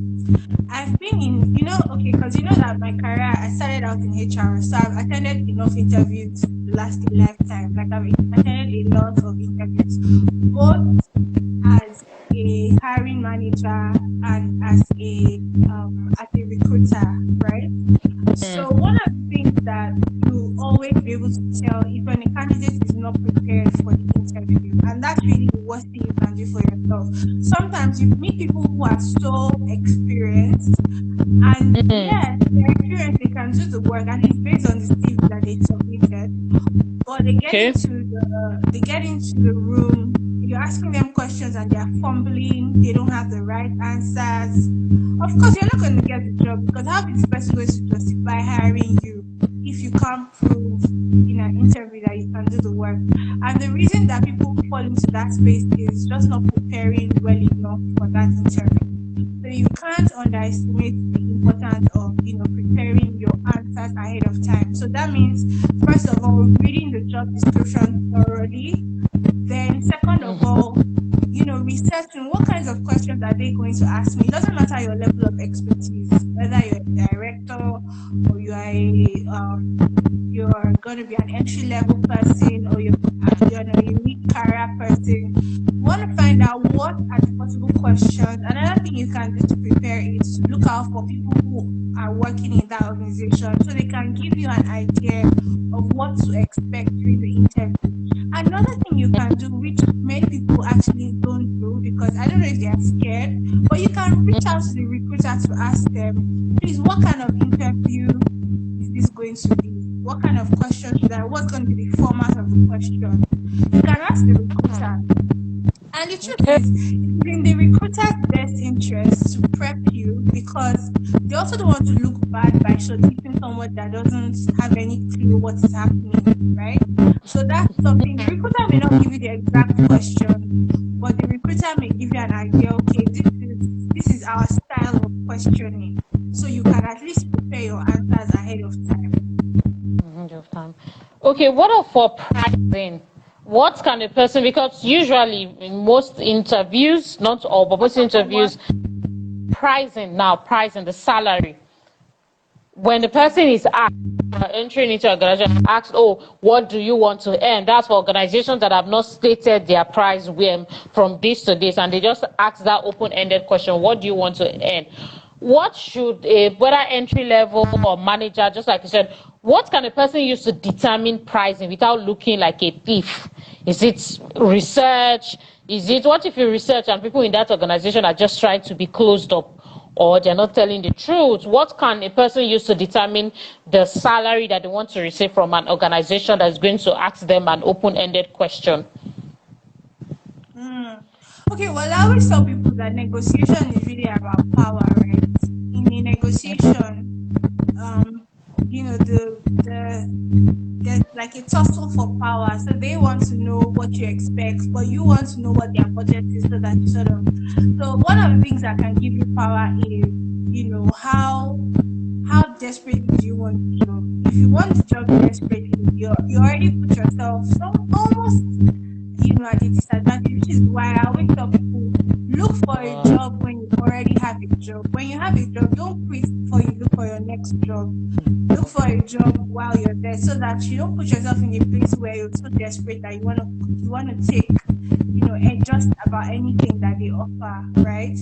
I've been in, okay, because you know that my career, I started out in HR, so I've attended enough interviews to last a lifetime. Like I've attended a lot of interviews, both as a hiring manager and as a recruiter, right? So one of the things that you always be able to tell if when a candidate is not prepared for the interview, and that's really worst thing you can do for yourself. Sometimes you meet people who are so experienced, and yes, their experience, they can do the work, and it's based on the CV that they submitted. But Okay. they get into the room, you're asking them questions and they're fumbling, they don't have the right answers. Of course, you're not going to get the job, because how is the person going to justify hiring you if you can't prove in an interview that you can do the work? And the reason that people fall into that space is just not preparing well enough for that interview. So you can't underestimate the importance of, preparing your answers ahead of time. So that means, first of all, reading the job description thoroughly. Then, second of all, researching what kinds of questions are they going to ask me. It doesn't matter your level of expertise, whether you're a director or you're going to be an entry level person, or you're a unique career person. You want to find out what are the possible questions. Another thing you can do to prepare is to look out for people who are working in that organization, so they can give you an idea of what to expect during the interview. Another thing you can do, which many people actually don't do, because I don't know if they are scared, but you can reach out to the recruiter to ask them, please, what kind of interview is this going to be? What kind of questions what's going to be the format of the question? You can ask the recruiter. And the truth Okay. is, it is in the recruiter's best interest to prep you, because they also don't want to look bad by shortlisting someone that doesn't have any clue what is happening, right? So that's something the recruiter may not give you the exact question, but the recruiter may give you an idea. Okay, this is our style of questioning, so you can at least prepare your answers ahead of time. Ahead of time. Okay, what are for pricing? What can a person, because usually in most interviews, not all, but What most of what? interviews, pricing, the salary. When the Okay. person is asked, entering into organization, asked, oh, what do you want to earn? That's for organizations that have not stated their price from this to this, and they just ask that open-ended question, what do you want to earn? What should whether entry level or manager, just like you said, what can a person use to determine pricing without looking like a thief? Is it research? What if you research and people in that organization are just trying to be closed up, or they're not telling the truth? What can a person use to determine the salary that they want to receive from an organization that is going to ask them an open-ended question? Mm. Okay, well, I always tell people that negotiation is really about power, right? In a negotiation, um, there's like a tussle for power. So they want to know what you expect, but you want to know what their budget is, so that you sort of. So one of the things that can give you power is, how desperately do you want the job? If you want the job desperately, you already put yourself almost, at a disadvantage, which is why I always tell people, look for a job when you already have a job. When you have a job, don't quit before you look for your next job. Look for a job while you're there, so that you don't put yourself in a place where you're so desperate that you want to take, just about anything that they offer, right?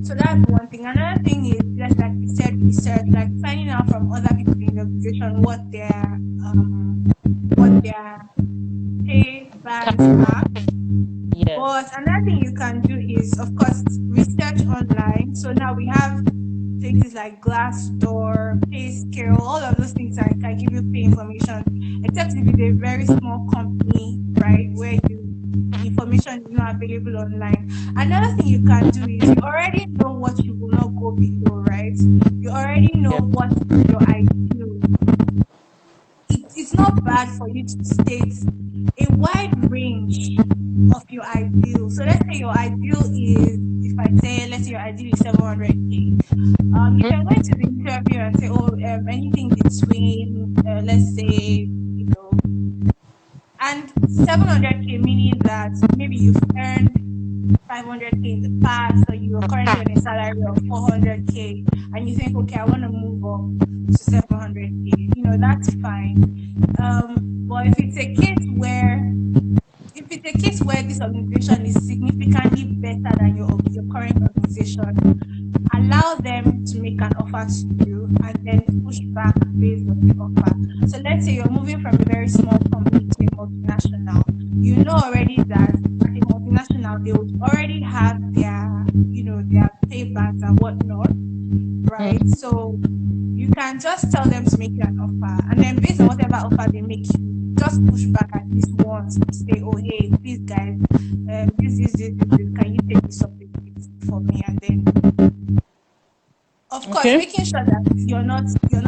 So that's one thing. Another thing is, just like you said, research, like finding out from other people in the organization what their pay bands are. But Yes. another thing you can do is, of course, research online. So now we have places like Glassdoor, PayScale, all of those things that can give you pay information, except if it's a very small company, right, where the information is not available online. Another thing you can do is, you already know what you will not go below, right? You already know Yes. what is your ideal. It's not bad for you to state a wide range of your ideal. So let's say your ideal is, if I say, let's say your ideal is 700K. You can go into the interview and say, oh, anything between, let's say, and 700K, meaning that maybe you've earned 500K in the past, or you are currently on a salary of 400K, and you think, okay, I want to move up to 700K. That's fine. But if it's a case where this organization is significantly better than your current organization, allow them to make an offer to you, and then push back based on the offer. So let's say you're moving from a very small company to a multinational. You know already that at a multinational now, they would already have their, their paybacks and whatnot, right? Mm. So you can just tell them to make you an offer, and then based on whatever offer they make you, just push back at least once to say, "Oh, hey, please, guys, this. Can you take this up a bit for me?" And then, of course, Okay. making sure that you're not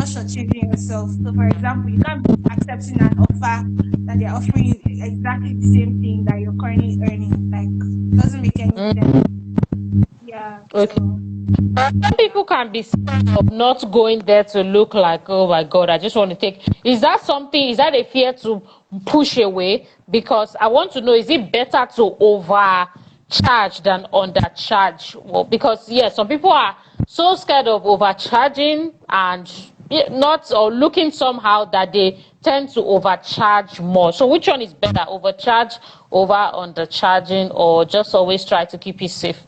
shortchanging yourself. So, for example, you can't be accepting an offer that they're offering you exactly the same thing that you're currently earning. Like, doesn't make any sense. Mm. Yeah. Okay. So, Some yeah. people can be scared of not going there to look like, oh my God, I just want to take. Is that something, is that a fear to push away? Because I want to know, is it better to overcharge than undercharge? Well, because, yes, some people are so scared of overcharging and not or looking somehow that they tend to overcharge more. So, which one is better, overcharge over undercharging, or just always try to keep it safe?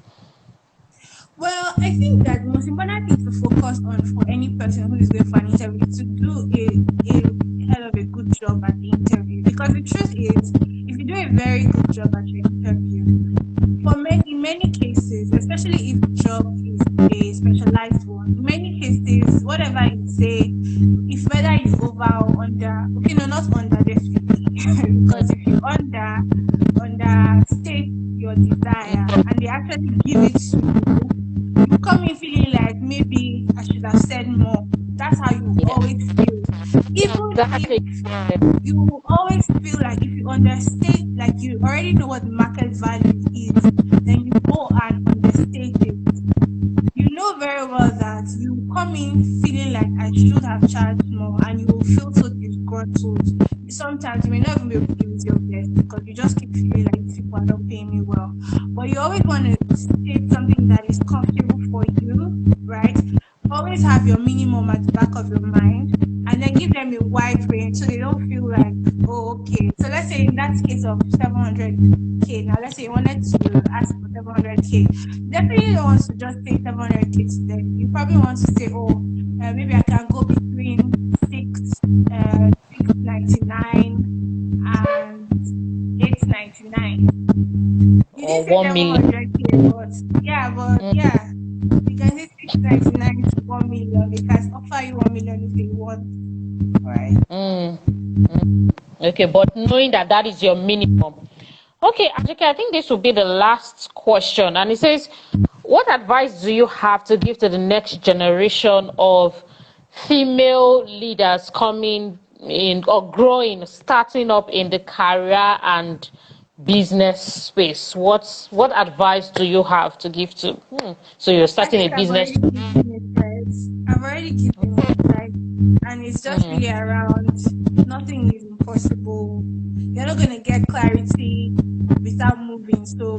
Well, I think that the most important thing to focus on for any person who is going for an interview is to do a hell of a good job at the interview. Because the truth is, if you do a very good job at your interview, in many cases, especially if the job is a specialized one, in many cases, whatever you say, if whether you over or under, okay, no, not under definitely, because if you understate your desire and they actually give it to you, you come in feeling like maybe I should have said more. That's how you Yeah, always feel. Even if exactly. you always feel like if you understate, like you already know what the market value is, then you go and understate it. You know very well that you come in feeling like I should have charged more, and you will feel so disgruntled. Sometimes you may not even be able to give it your best because you just keep feeling like these people are not paying me well. But you always want to state something that is comfortable for you, right? Always have your minimum at the back of your mind, and then give them a wide range so they don't feel like, oh, okay. So let's say in that case of 700K, now let's say you wanted to ask for 700K, definitely don't want to just say 700K to them. You probably want to say, oh, maybe I can go between 699 and 899. You Or didn't say 1 million. 700K, but yeah, you can say 699 to 1 million. They can offer you 1 million if they want, right? Mm. Okay, but knowing that that is your minimum. Okay, Ajike, I think this will be the last question. And it says, what advice do you have to give to the next generation of female leaders coming in or growing, starting up in the career and business space? What advice do you have to give to? So you're I starting a think I've business. already given it, right? I've already given it, right? And it's just really Mm, around nothing is impossible. You're not gonna get clarity without moving. So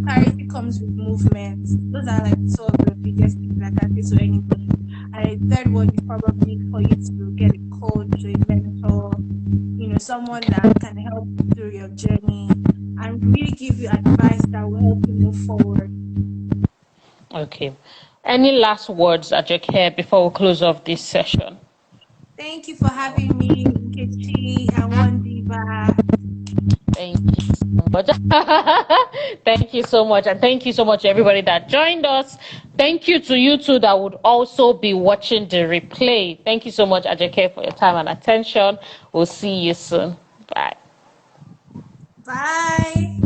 clarity comes with movement. Those are like two of the biggest things I can say to anybody. And the third one is probably for you to get a coach, a mentor, someone that can help you through your journey and really give you advice that will help you move forward. okay. Any last words, Ajike, before we close off this session? Thank you for having me, Nkechi and Wondiva. Thank you so much. Thank you so much. And thank you so much, everybody that joined us. Thank you to you two that would also be watching the replay. Thank you so much, Ajake, for your time and attention. We'll see you soon. Bye. Bye.